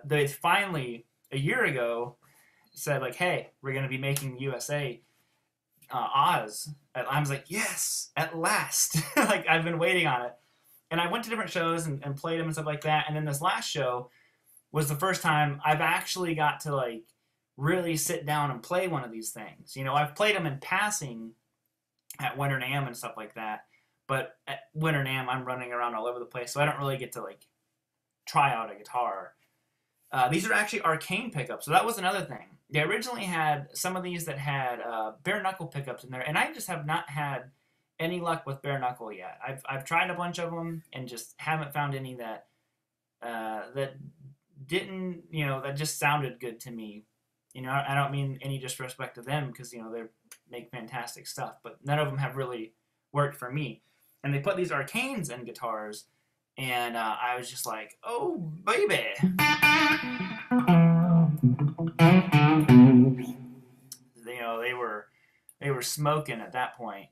they finally, a year ago, said like, hey, we're going to be making USA Oz. And I was like, yes, at last. Like, I've been waiting on it. And I went to different shows and played them and stuff like that. And then this last show was the first time I've actually got to, like, really sit down and play one of these things. I've played them in passing at Winter NAMM and stuff like that. But at Winter NAMM, I'm running around all over the place, so I don't really get to, like, try out a guitar. These are actually arcane pickups, so that was another thing. They originally had some of these that had bare knuckle pickups in there, and I just have not had any luck with bare knuckle yet. I've tried a bunch of them and just haven't found any that didn't, that just sounded good to me. I don't mean any disrespect to them because, they make fantastic stuff, but none of them have really worked for me. And they put these arcanes in guitars, and I was just like, oh, baby. You know, they were smoking at that point,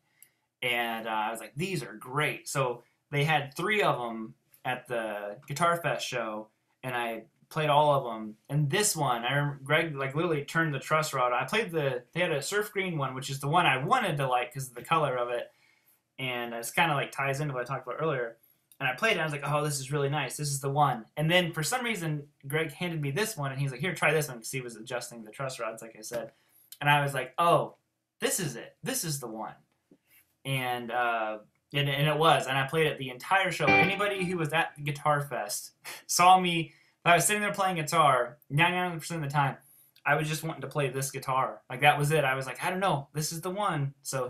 and I was like, these are great. So they had 3 of them at the Guitar Fest show, and I played all of them. And this one, I remember Greg like literally turned the truss rod. I played they had a surf green one, which is the one I wanted to like because of the color of it, and it's kind of like ties into what I talked about earlier. And I played it, and I was like, oh, this is really nice. This is the one. And then for some reason, Greg handed me this one, and he's like, here, try this one, because he was adjusting the truss rods, like I said. And I was like, oh, this is it. This is the one. And it was. And I played it the entire show. Anybody who was at Guitar Fest saw me. I was sitting there playing guitar 99% of the time. I was just wanting to play this guitar. Like, that was it. I was like, I don't know. This is the one. So...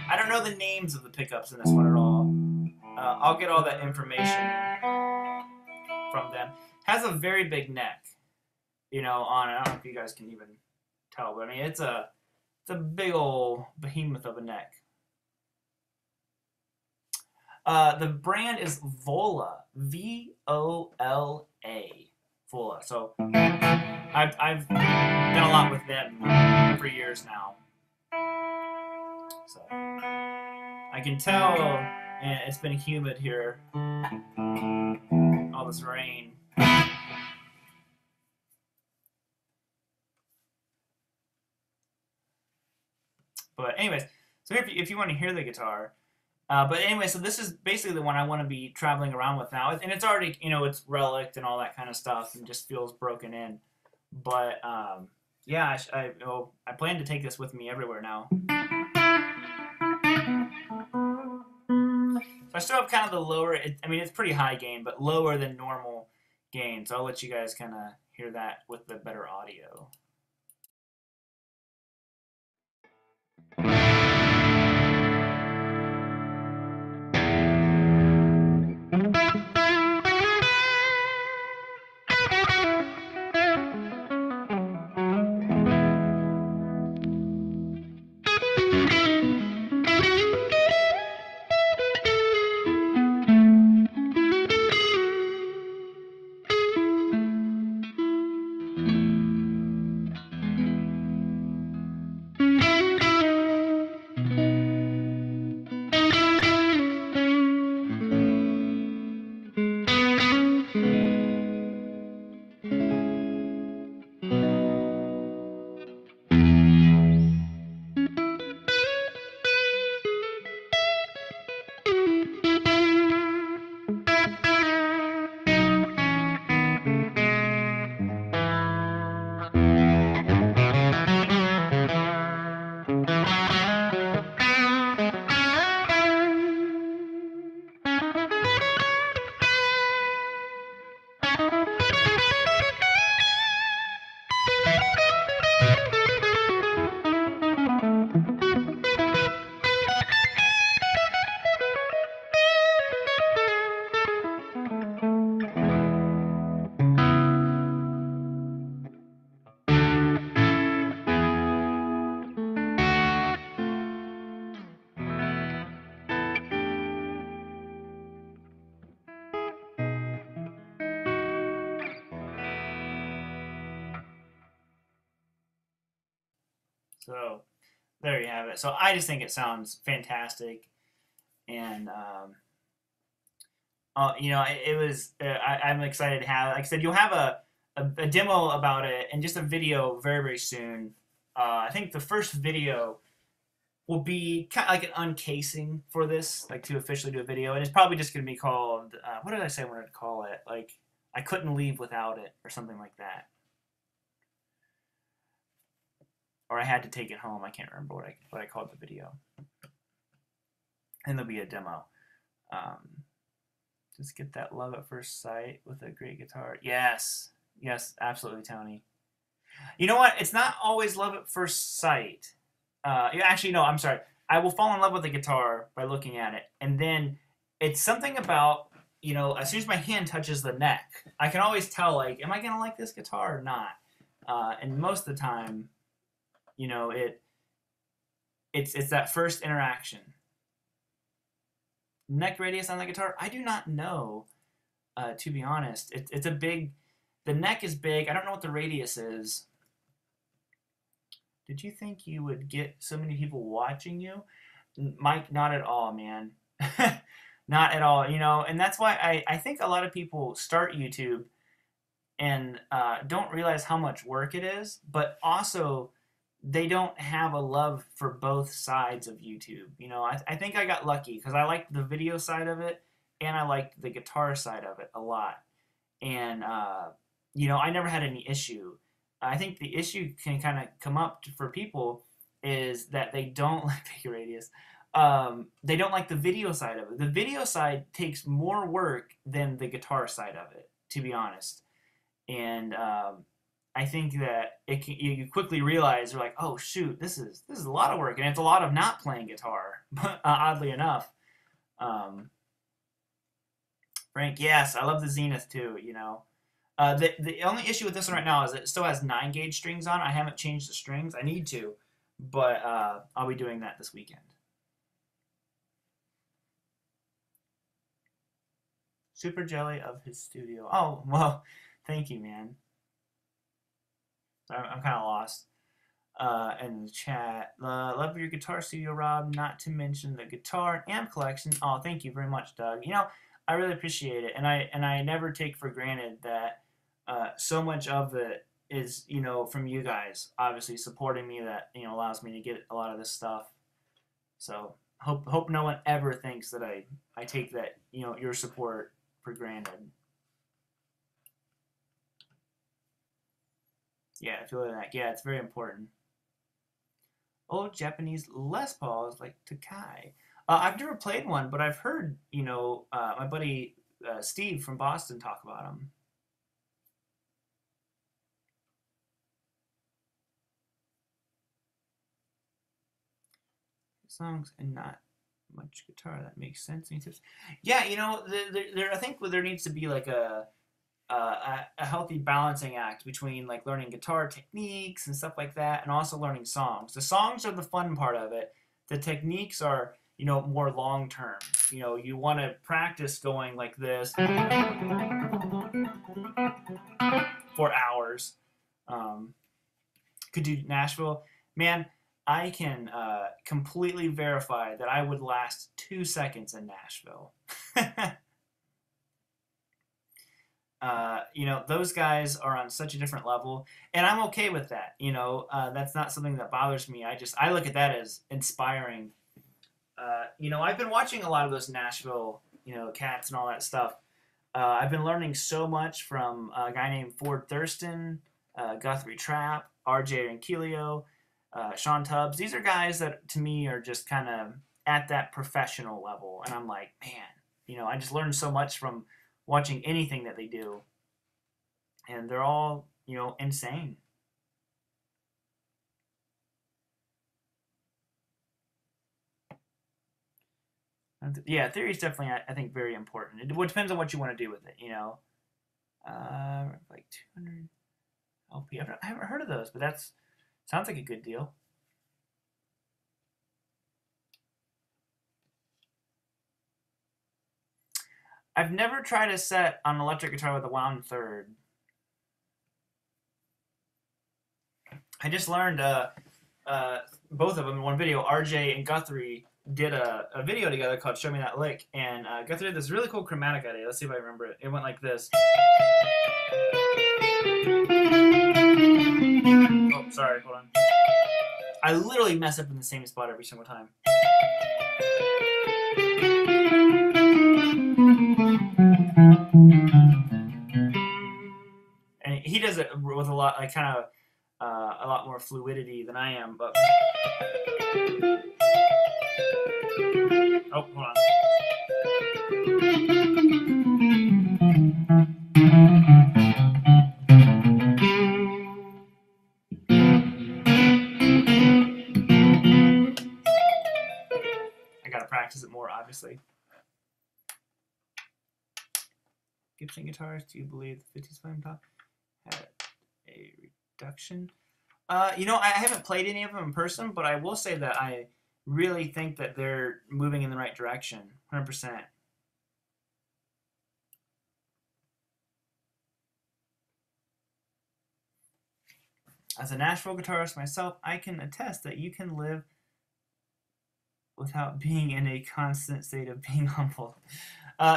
I don't know the names of the pickups in this one at all. I'll get all that information from them. Has a very big neck, you know, on it. I don't know if you guys can even tell, but I mean, it's a big old behemoth of a neck. The brand is Vola, V-O-L-A, Vola. So I've done a lot with them for years now. So I can tell it's been humid here. All this rain. But anyways, so if you want to hear the guitar, but anyway, so this is basically the one I want to be traveling around with now, and it's already, you know, it's relict and all that kind of stuff, and just feels broken in. But yeah, I plan to take this with me everywhere now. So I still have kind of the lower, I mean, it's pretty high gain, but lower than normal gain. So I'll let you guys kind of hear that with the better audio. So there you have it. So I just think it sounds fantastic, and you know, it was. I'm excited to have. Like I said, you'll have a demo about it and just a video very soon. I think the first video will be kind of like an uncasing for this, like to officially do a video, and it's probably just going to be called. What did I say I wanted to call it? Like, I couldn't leave without it, or something like that. Or I had to take it home. I can't remember what I called the video. And there'll be a demo. Just get that love at first sight with a great guitar. Yes, absolutely, Tony. You know what? It's not always love at first sight. Actually, no, I'm sorry. I will fall in love with the guitar by looking at it, and then it's something about, you know, as soon as my hand touches the neck, I can always tell, like, am I gonna like this guitar or not? And most of the time, you know, it's that first interaction. Neck radius on the guitar, I do not know, to be honest. It's a big, the neck is big. I don't know what the radius is. Did you think you would get so many people watching you? Mike, not at all, man. Not at all, you know, and that's why I think a lot of people start YouTube and don't realize how much work it is, but also they don't have a love for both sides of YouTube. You know, I think I got lucky because I liked the video side of it and I liked the guitar side of it a lot. And, you know, I never had any issue. I think the issue can kind of come up for people is that they don't like big radius. They don't like the video side of it. The video side takes more work than the guitar side of it, to be honest. And I think that you quickly realize you're like, oh shoot, this is a lot of work, and it's a lot of not playing guitar. Oddly enough, Frank, yes, I love the Zenith too. You know, the only issue with this one right now is it still has 9-gauge strings on. I haven't changed the strings. I need to, but I'll be doing that this weekend. Super jelly of his studio. Oh well, thank you, man. I'm kind of lost. In the chat, love your guitar studio, Rob. Not to mention the guitar and amp collection. Oh, thank you very much, Doug. You know, I really appreciate it, and I never take for granted that so much of it is, you know, from you guys, obviously supporting me. That, you know, allows me to get a lot of this stuff. So hope no one ever thinks that I take that, you know, your support for granted. Yeah, I feel like, yeah, it's very important. Old Japanese Les Pauls like Takai. I've never played one, but I've heard, you know, my buddy Steve from Boston talk about them. Songs and not much guitar. That makes sense. Yeah, you know, I think there needs to be like a healthy balancing act between like learning guitar techniques and stuff like that, and also learning songs. The songs are the fun part of it. The techniques are, you know, more long term. You know, you want to practice going like this for hours. Could do Nashville, man. I can completely verify that I would last 2 seconds in Nashville. You know, those guys are on such a different level, and I'm okay with that. You know, that's not something that bothers me. I look at that as inspiring. You know, I've been watching a lot of those Nashville, you know, cats and all that stuff. I've been learning so much from a guy named Ford Thurston, Guthrie Trapp, RJ Rinquillo, Sean Tubbs. These are guys that to me are just kind of at that professional level, and I'm like, man, you know, I just learned so much from watching anything that they do, and they're all, you know, insane. Yeah, theory is definitely, I think, very important. It depends on what you want to do with it, you know. Like 200 LP. I haven't heard of those, but that's sounds like a good deal. I've never tried a set on an electric guitar with a wound third. I just learned both of them in one video. RJ and Guthrie did a video together called Show Me That Lick, and Guthrie did this really cool chromatic idea. Let's see if I remember it. It went like this. Oh, sorry, hold on. I literally mess up in the same spot every single time. And he does it with a lot, like kind of a lot more fluidity than I am, but. Oh, hold on. I gotta practice it more, obviously. Gibson guitars, do you believe the 50s flame top had a reduction? You know, I haven't played any of them in person, but I will say that I really think that they're moving in the right direction. 100%. As a Nashville guitarist myself, I can attest that you can live without being in a constant state of being humbled.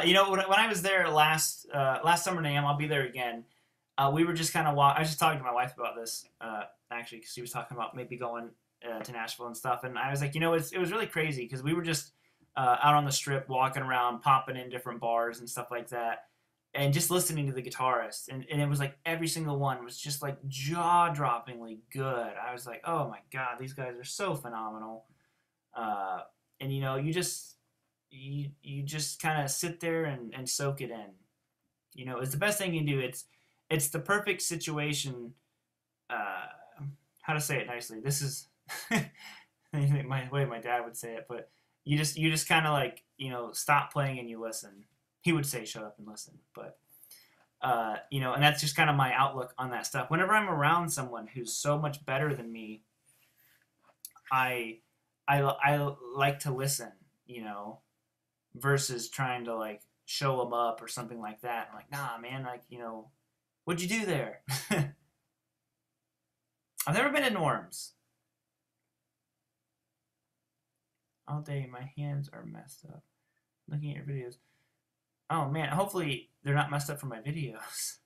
You know, when I was there last summer NAMM, I'll be there again. We were just kind of I was just talking to my wife about this actually, because she was talking about maybe going to Nashville and stuff, and I was like, you know, it was really crazy because we were just out on the strip, walking around, popping in different bars and stuff like that, and just listening to the guitarists, and it was like every single one was just like jaw-droppingly good. I was like, oh my god, these guys are so phenomenal. Uh, and you know, you just kind of sit there and soak it in. You know, it's the best thing you can do. It's the perfect situation. Uh, how to say it nicely? This is my way my dad would say it, but you just kind of like, you know, stop playing and you listen. He would say shut up and listen, but you know, and that's just kind of my outlook on that stuff. Whenever I'm around someone who's so much better than me, I I like to listen, you know, versus trying to like show them up or something like that. I'm like, nah, man, like, you know, what'd you do there? I've never been to Norms. All day, my hands are messed up. Looking at your videos. Oh man, hopefully they're not messed up from my videos.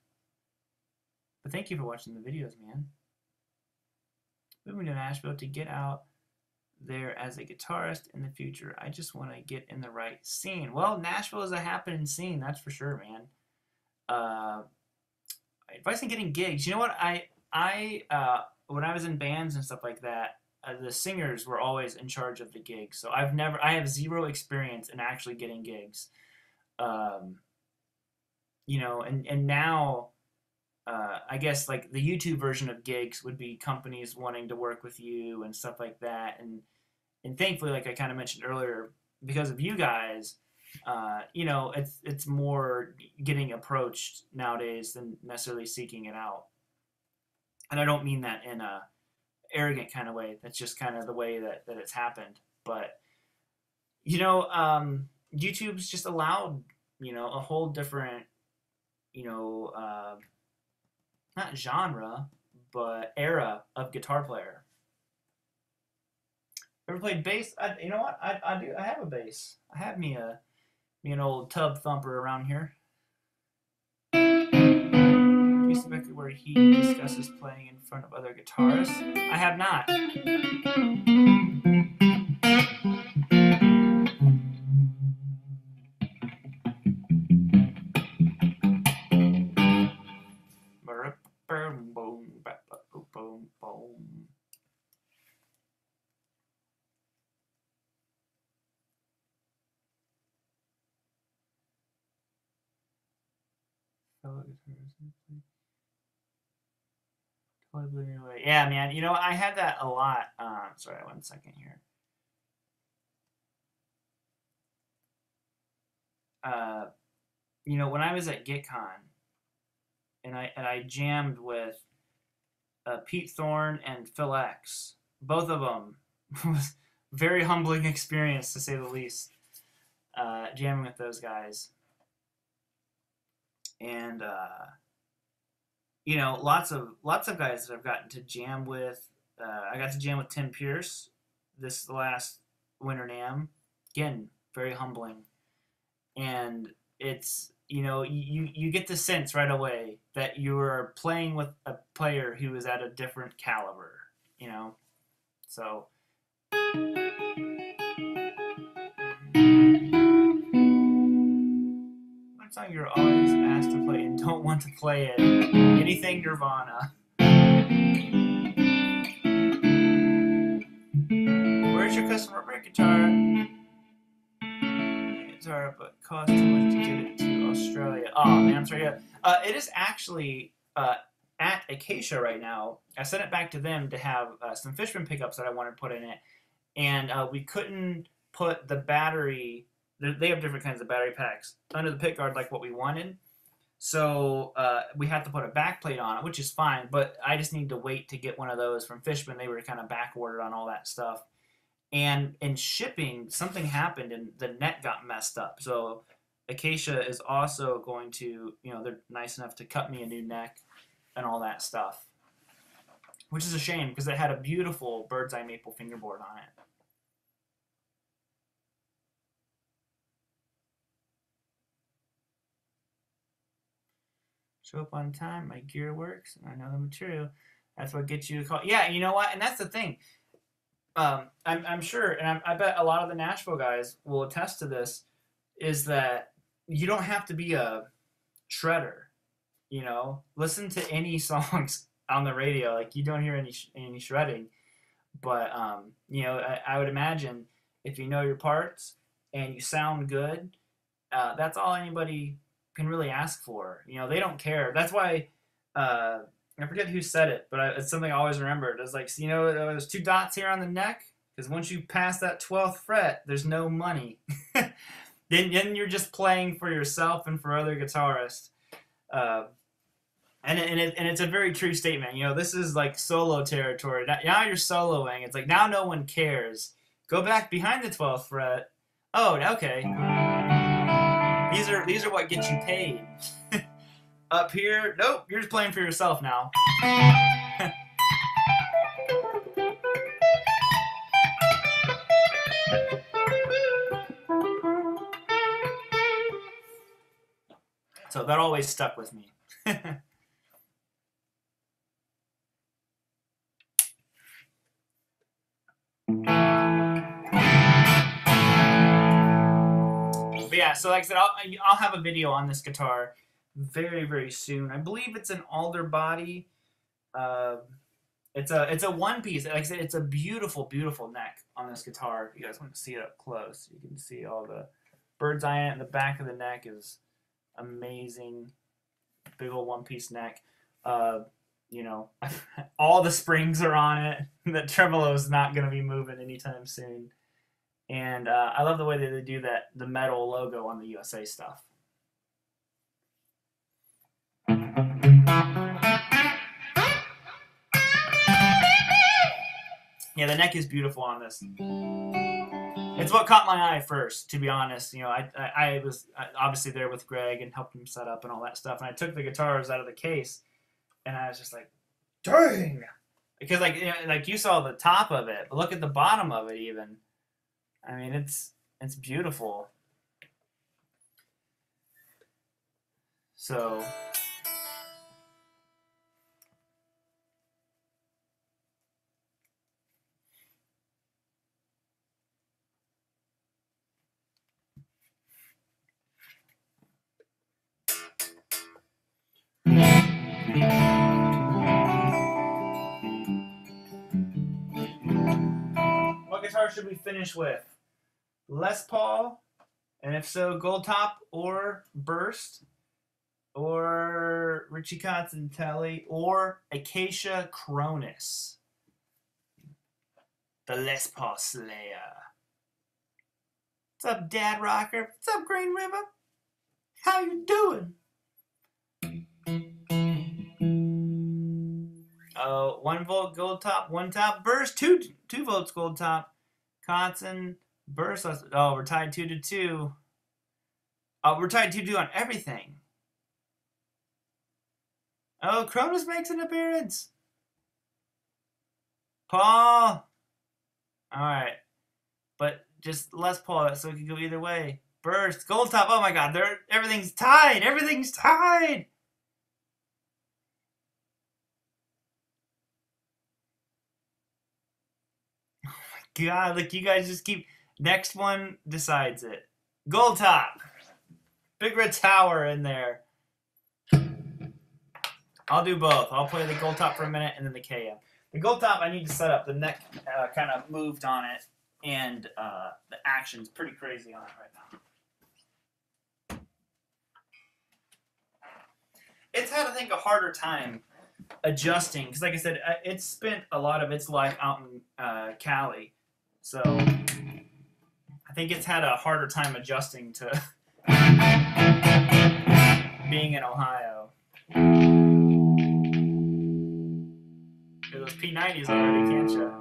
But thank you for watching the videos, man. Moving to Nashville to get out there as a guitarist in the future. I just want to get in the right scene. Well, Nashville is a happening scene, that's for sure, man. Advice on getting gigs. You know what? I when I was in bands and stuff like that, the singers were always in charge of the gigs. So I have zero experience in actually getting gigs. Um, you know, and now, I guess like the YouTube version of gigs would be companies wanting to work with you and stuff like that. And thankfully, like I kind of mentioned earlier, because of you guys, you know, it's more getting approached nowadays than necessarily seeking it out. And I don't mean that in a arrogant kind of way. That's just kind of the way that it's happened. But you know, YouTube's just allowed, you know, a whole different, you know, not genre, but era of guitar player. Ever played bass? You know what? I do. I have a bass. I have me an old tub thumper around here. Jason Becker, where he discusses playing in front of other guitarists. I have not. Totally blew me away. Yeah, man. You know, I had that a lot. Sorry, 1 second here. Uh, you know, when I was at GitCon, and I jammed with Pete Thorne and Phil X. Both of them was very humbling experience to say the least. Jamming with those guys, and you know, lots of guys that I've gotten to jam with. I got to jam with Tim Pierce this last winter NAMM. Again, very humbling, and it's, you know, you get the sense right away that you are playing with a player who is at a different caliber, you know. So one song you're always asked to play and don't want to play it. Anything Nirvana. Where's your customer break guitar? Guitar, but cost too much to get it to Australia. Oh man, I'm sorry. Yeah. It is actually at Acacia right now. I sent it back to them to have some Fishman pickups that I wanted to put in it, and we couldn't put the battery. They have different kinds of battery packs under the pick guard like what we wanted. So we had to put a back plate on it, which is fine, but I just need to wait to get one of those from Fishman. They were kind of back ordered on all that stuff. And in shipping, something happened and the net got messed up. So Acacia is also going to, they're nice enough to cut me a new neck and all that stuff, which is a shame because it had a beautiful bird's eye maple fingerboard on it. Show up on time, my gear works, and I know the material. That's what gets you to call. Yeah, you know what? And that's the thing. I'm sure, and I bet a lot of the Nashville guys will attest to this, is that you don't have to be a shredder. Listen to any songs on the radio. Like, you don't hear any shredding. But, I would imagine if you know your parts and you sound good, that's all anybody can really ask for. They don't care. That's why, I forget who said it, but it's something I always remembered. It's like, there's 2 dots here on the neck, because once you pass that 12th fret, there's no money. then you're just playing for yourself and for other guitarists. And it's a very true statement. This is like solo territory. Now you're soloing. It's like, now no one cares. Go back behind the 12th fret. Oh, okay. These are what gets you paid. Up here, nope, you're just playing for yourself now. So that always stuck with me. But yeah, so like I said, I'll have a video on this guitar very, very soon. I believe it's an alder body. It's a one piece. Like I said, it's a beautiful, beautiful neck on this guitar. If you guys want to see it up close, you can see all the bird's eye in it, and the back of the neck is amazing. Big old one piece neck. All the springs are on it. The tremolo is not going to be moving anytime soon. And I love the way that they do that, the metal logo on the USA stuff. Yeah, the neck is beautiful on this. It's what caught my eye first, to be honest. I was obviously there with Greg and helped him set up and all that stuff. And I took the guitars out of the case, and I was just like, dang! Because like you saw the top of it, but look at the bottom of it even. I mean, it's beautiful. So what guitar should we finish with? Les Paul, and if so, Gold Top or Burst, or Richie Constantelli, or Acacia Cronus. The Les Paul Slayer. What's up, Dad Rocker? What's up, Green River? How you doing? 1 volt Gold Top, 1 top Burst, 2 volts Gold Top, Constant Burst. Oh, we're tied 2-2. We're tied 2-2 on everything. Oh, Cronus makes an appearance. Paul. All right, but just Les Paul, so it can go either way. Burst, Gold Top. Oh my God, everything's tied. Everything's tied. Oh my God, look, you guys just keep. Next one decides it. Gold Top. Big Red Tower in there. I'll do both. I'll play the Gold Top for a minute and then the KM. The Gold Top, I need to set up. The neck kind of moved on it, and the action's pretty crazy on it right now. It's had, I think, a harder time adjusting, because like I said, it spent a lot of its life out in Cali, so I think it's had a harder time adjusting to being in Ohio. Those P90s already, can't you?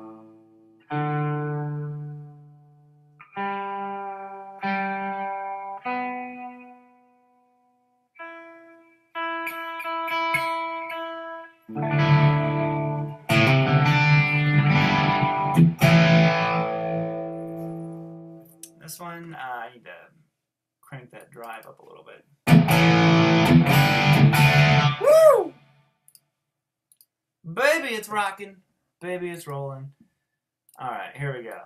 drive up a little bit. Woo! Baby, it's rocking. Baby, it's rolling. All right, here we go.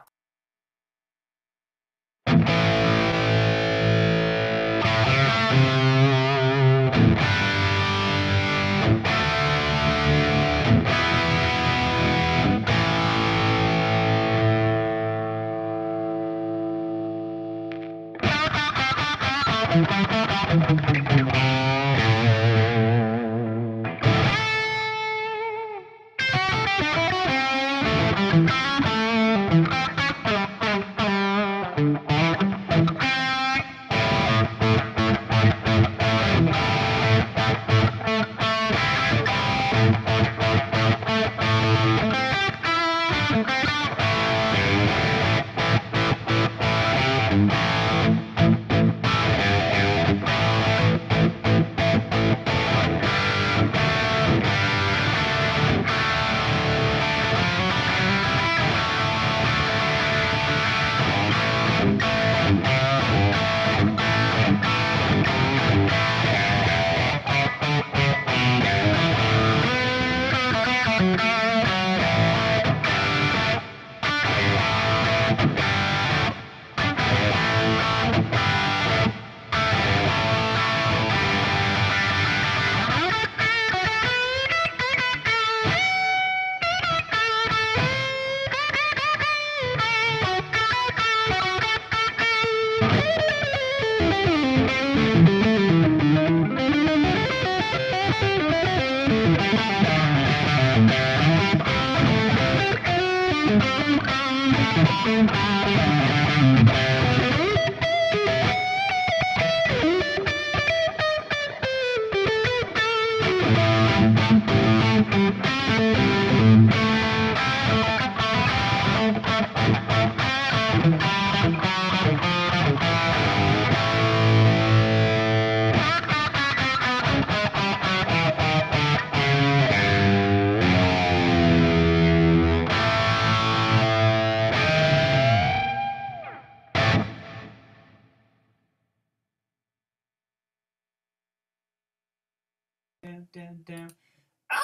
All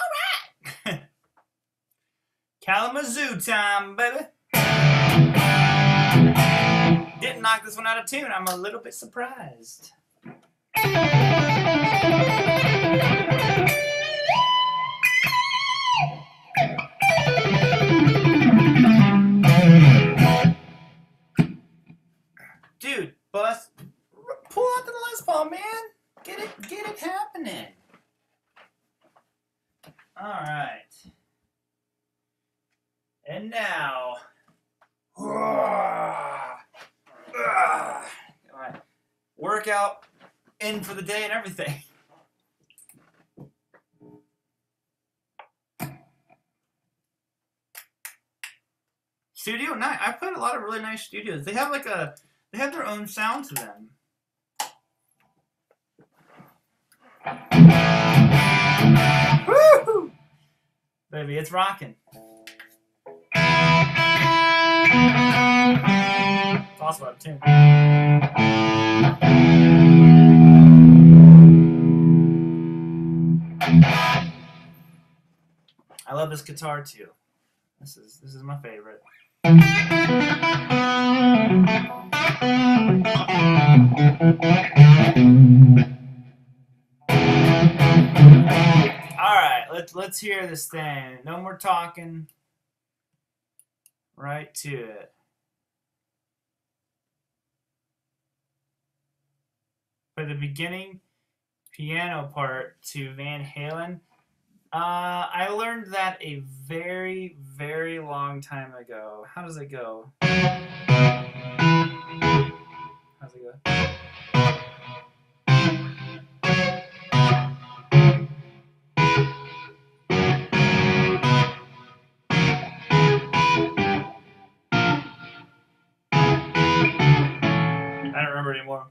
right. Kalamazoo time, baby. Didn't knock this one out of tune. I'm a little bit surprised. Dude, bust, pull out the Les Paul, man. Get it happening. All right. And now, workout in for the day and everything. Studio nice. I played a lot of really nice studios. They have they have their own sound to them. Woo! Baby, it's rocking. It's also out of tune. I love this guitar too. This is my favorite. Let's hear this thing. No more talking. Right to it. For the beginning piano part to Van Halen, I learned that a very, very long time ago. How does it go? How's it go? I don't remember anymore.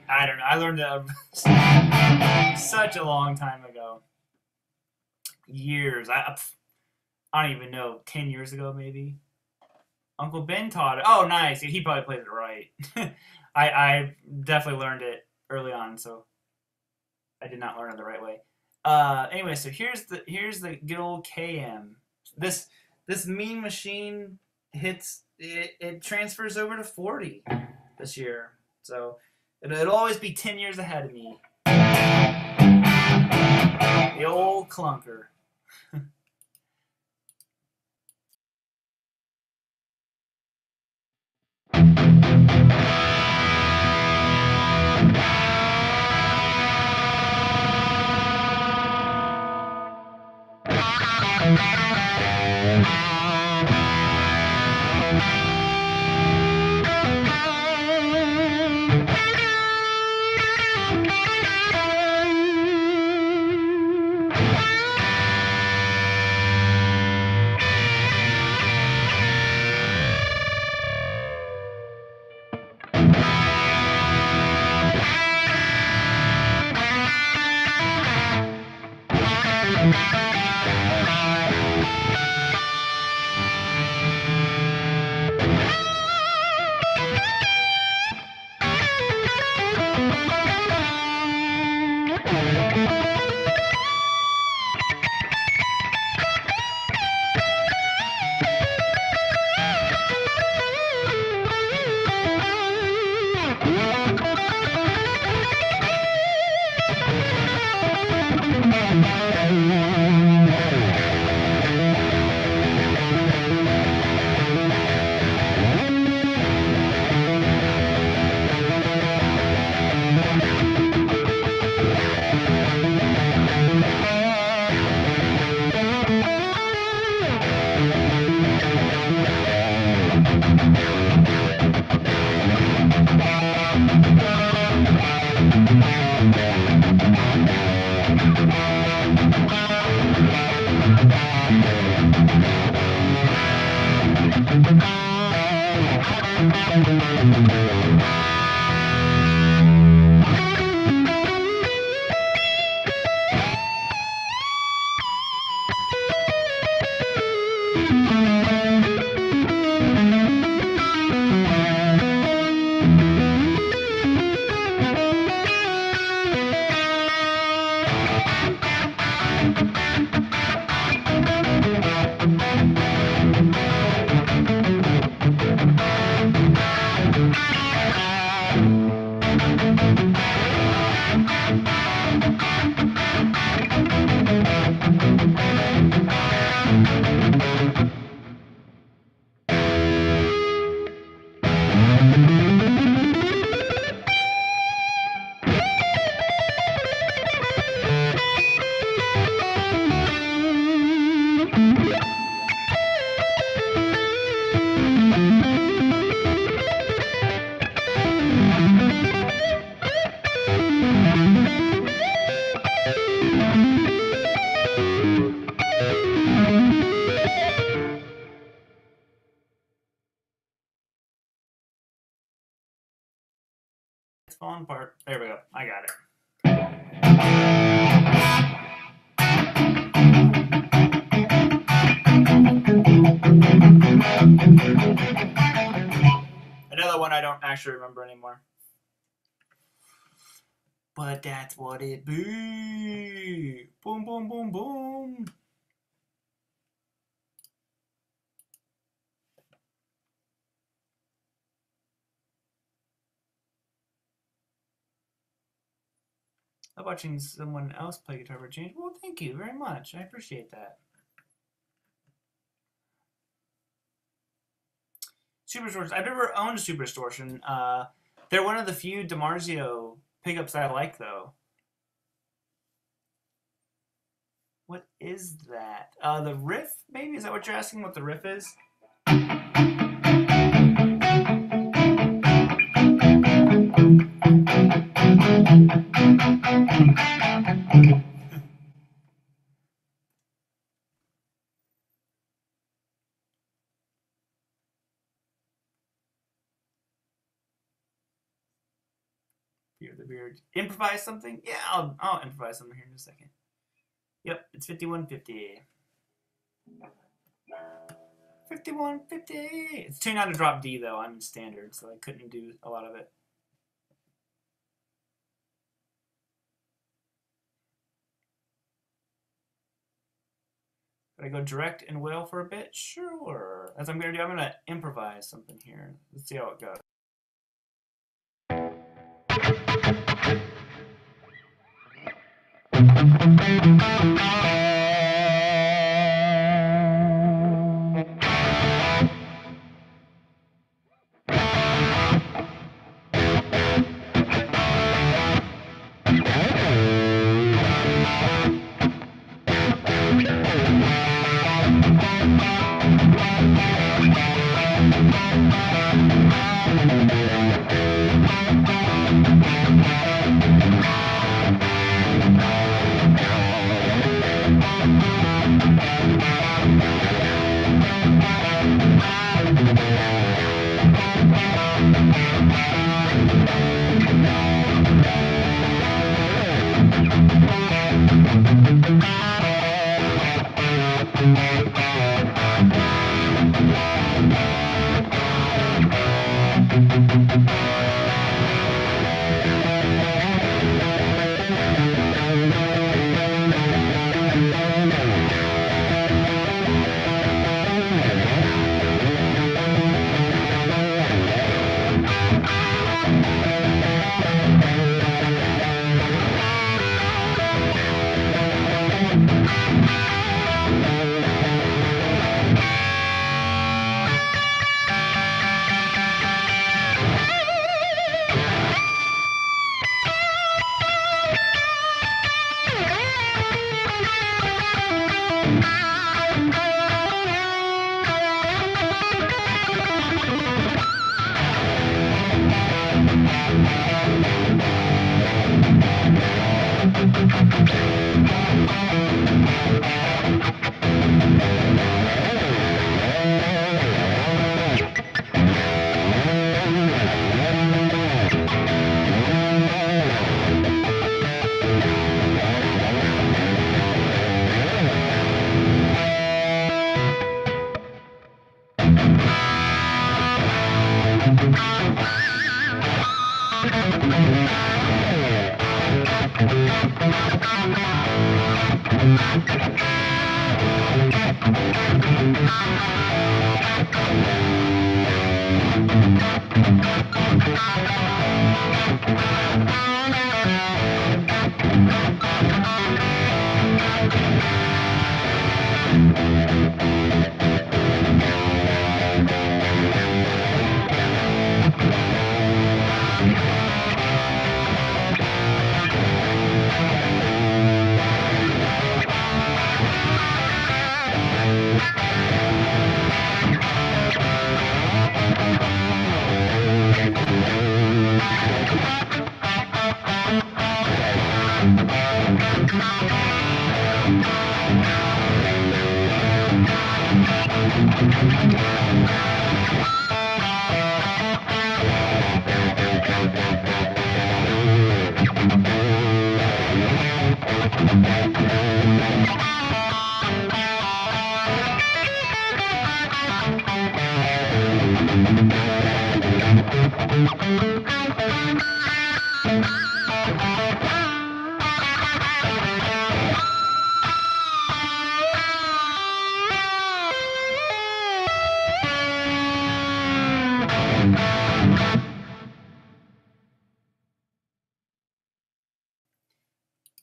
I don't know. I learned it such a long time ago. Years. I don't even know. 10 years ago, maybe. Uncle Ben taught it. Oh, nice. He probably played it right. I definitely learned it early on, so I did not learn it the right way. Anyway, so here's the good old KM. This mean machine it transfers over to 40 this year, so it'll always be 10 years ahead of me. The old clunker. It's falling apart. There we go. I got it. Another one I don't actually remember anymore. But that's what it be. Boom, boom, boom, boom. I'm watching someone else play guitar for change. Well, thank you very much. I appreciate that. Superstortion. I've never owned a Superstortion. They're one of the few DiMarzio pickups that I like, though. What is that? The riff, maybe? Is that what you're asking? What the riff is? Fear the Beard. Improvise something? Yeah, I'll improvise something here in a second. Yep, it's 5150. 51, 58. It's tuned out to drop D though. I'm in standard, so I couldn't do a lot of it. Could I go direct and wail for a bit? Sure. That's what I'm gonna do. I'm gonna improvise something here. Let's see how it goes.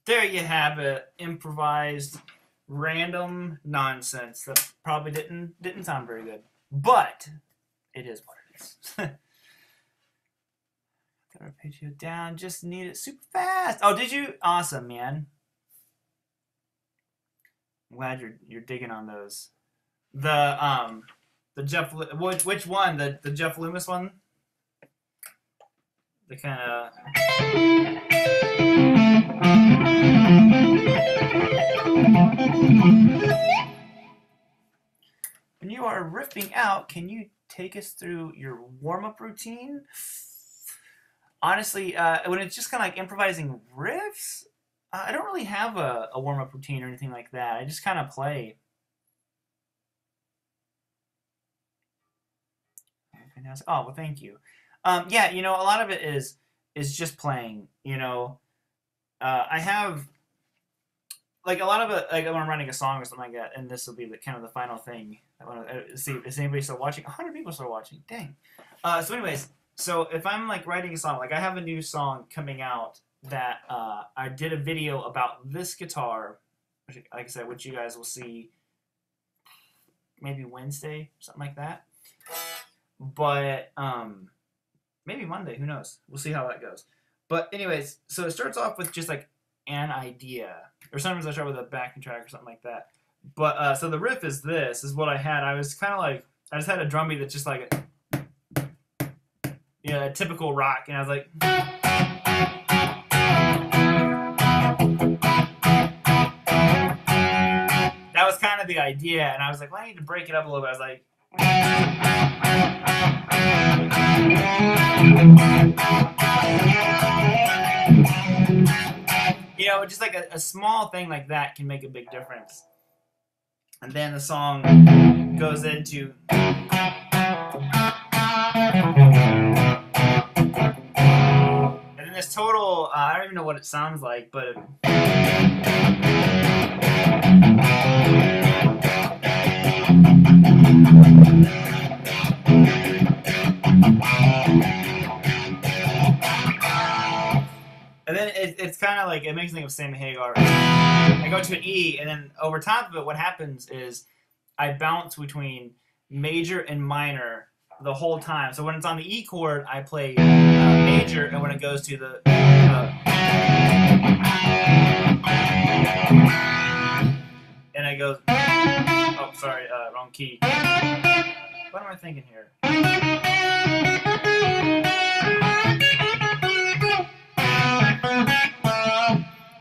There you have it, improvised random nonsense that probably didn't sound very good, but it is what it is. Got our arpeggio down, just need it super fast. Oh, did you? Awesome, man. I'm glad you're digging on those. The Jeff, which one? The Jeff Loomis one? The kind of. When you are riffing out, can you take us through your warm-up routine? Honestly, when it's just kind of like improvising riffs, I don't really have a warm-up routine or anything like that. I just kind of play. fantastic. Oh, well, thank you. Yeah, you know, a lot of it is just playing. You know, I have like a lot of it, like when I'm writing a song or something like that, and this will be the kind of the final thing. I want to see, is anybody still watching? 100 people still watching. Dang. So, anyways, so if I'm like writing a song, like I have a new song coming out that I did a video about this guitar, which, like I said, which you guys will see maybe Wednesday, something like that. But maybe Monday, who knows? We'll see how that goes. But anyways, so it starts off with just like an idea, or sometimes I start with a backing track or something like that. But so the riff is this, is what I had. I was kind of like, I just had a drum beat that's just like, you know, a typical rock, and I was like, that was kind of the idea, and I was like, well, I need to break it up a little bit. I was like, you know, just like a small thing like that can make a big difference. And then the song goes into, and then this total, I don't even know what it sounds like, but and then it's kind of like, it makes me think of Sammy Hagar. I go to an E, and then over top of it, what happens is I bounce between major and minor the whole time. So when it's on the E chord, I play major, and when it goes to the and it goes, oh, sorry, wrong key. What am I thinking here?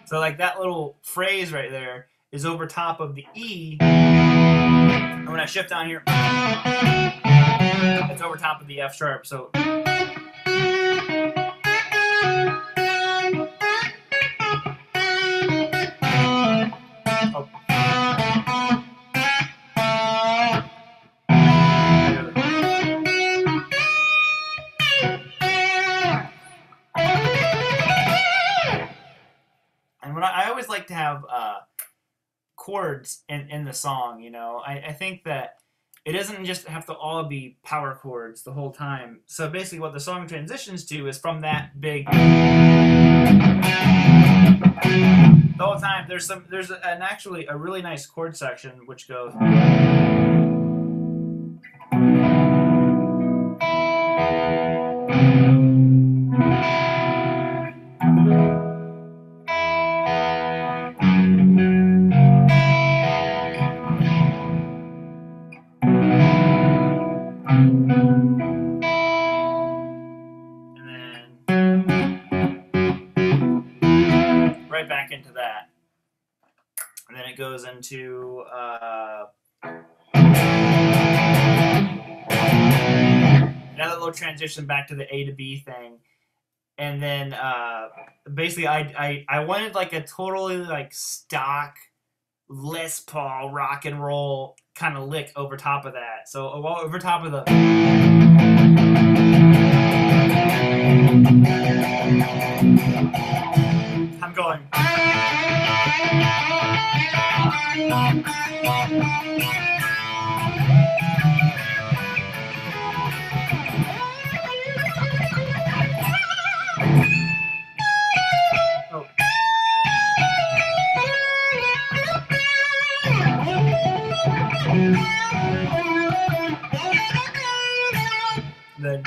So like that little phrase right there is over top of the E, and when I shift down here, it's over top of the F sharp. So and what I always like to have chords in the song, you know. I think that it doesn't just have to all be power chords the whole time. So basically what the song transitions to is from that big, the whole time there's actually a really nice chord section which goes, right back into that, and then it goes into another little transition back to the A to B thing, and then basically I wanted like a totally like stock Les Paul rock and roll kind of lick over top of that. So over top of the I'm going. Oh. Then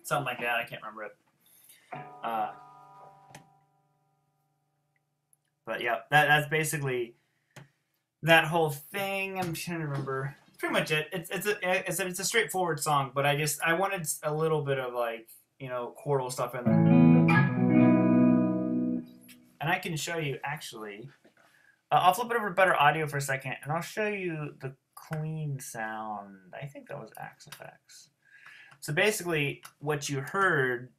something like that. I can't remember it. But yeah, that's basically that whole thing. I'm trying to remember. It's pretty much it. It's a straightforward song, but I wanted a little bit of like, you know, chordal stuff in there. And I can show you actually. I'll flip it over to better audio for a second, and I'll show you the clean sound. I think that was Axe Effects. So basically, what you heard,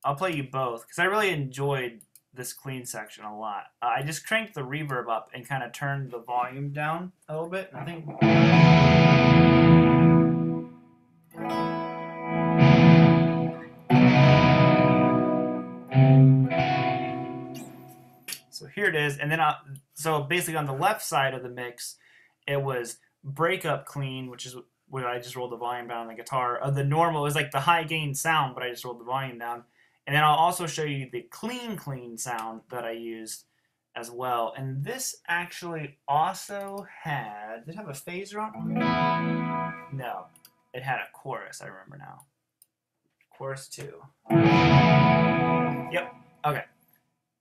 I'll play you both because I really enjoyed this clean section a lot. I just cranked the reverb up and kind of turned the volume down a little bit. And I think. So here it is, and then so basically on the left side of the mix, it was breakup clean, which is where I just rolled the volume down on the guitar. The normal is like the high gain sound, but I just rolled the volume down. And then I'll also show you the clean sound that I used as well. And this actually also had, did it have a phaser on? No, it had a chorus, I remember now. Chorus 2. Yep, okay.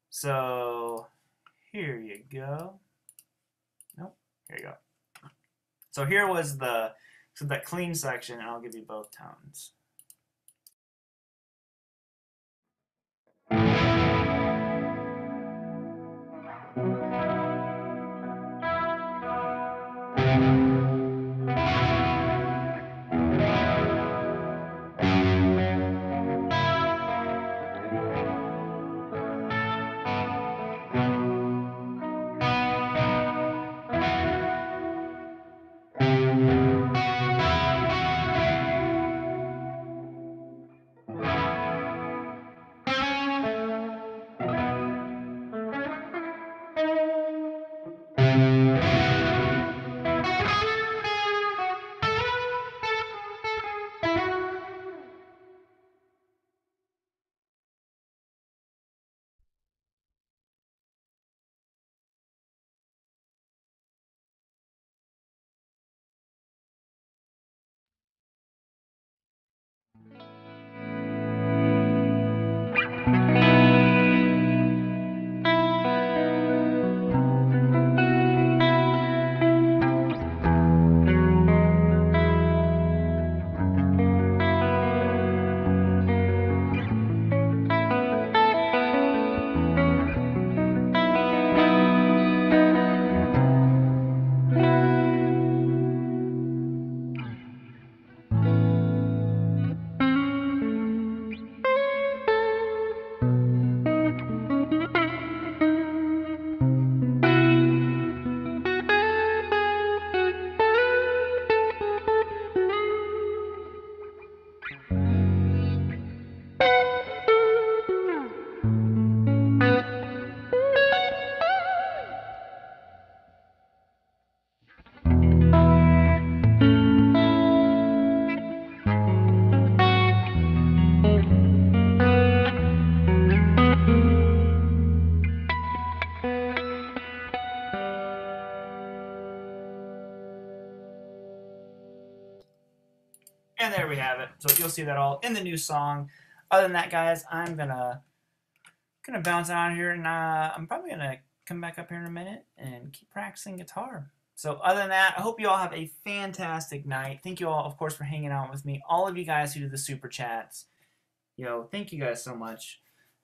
So here you go. Nope, here you go. So here was that clean section, and I'll give you both tones. And there we have it. So you'll see that all in the new song. Other than that, guys, I'm gonna bounce out here, and I'm probably gonna come back up here in a minute and keep practicing guitar. So other than that, I hope you all have a fantastic night. Thank you all, of course, for hanging out with me. All of you guys who do the super chats, thank you guys so much.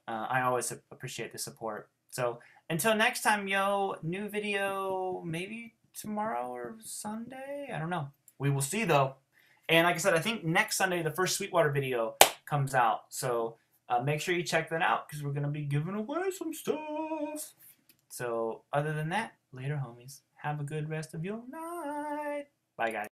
I always appreciate the support. So until next time, new video maybe tomorrow or Sunday. I don't know. We will see though. And like I said, I think next Sunday the first Sweetwater video comes out. So make sure you check that out because we're going to be giving away some stuff. So other than that, later homies. Have a good rest of your night. Bye guys.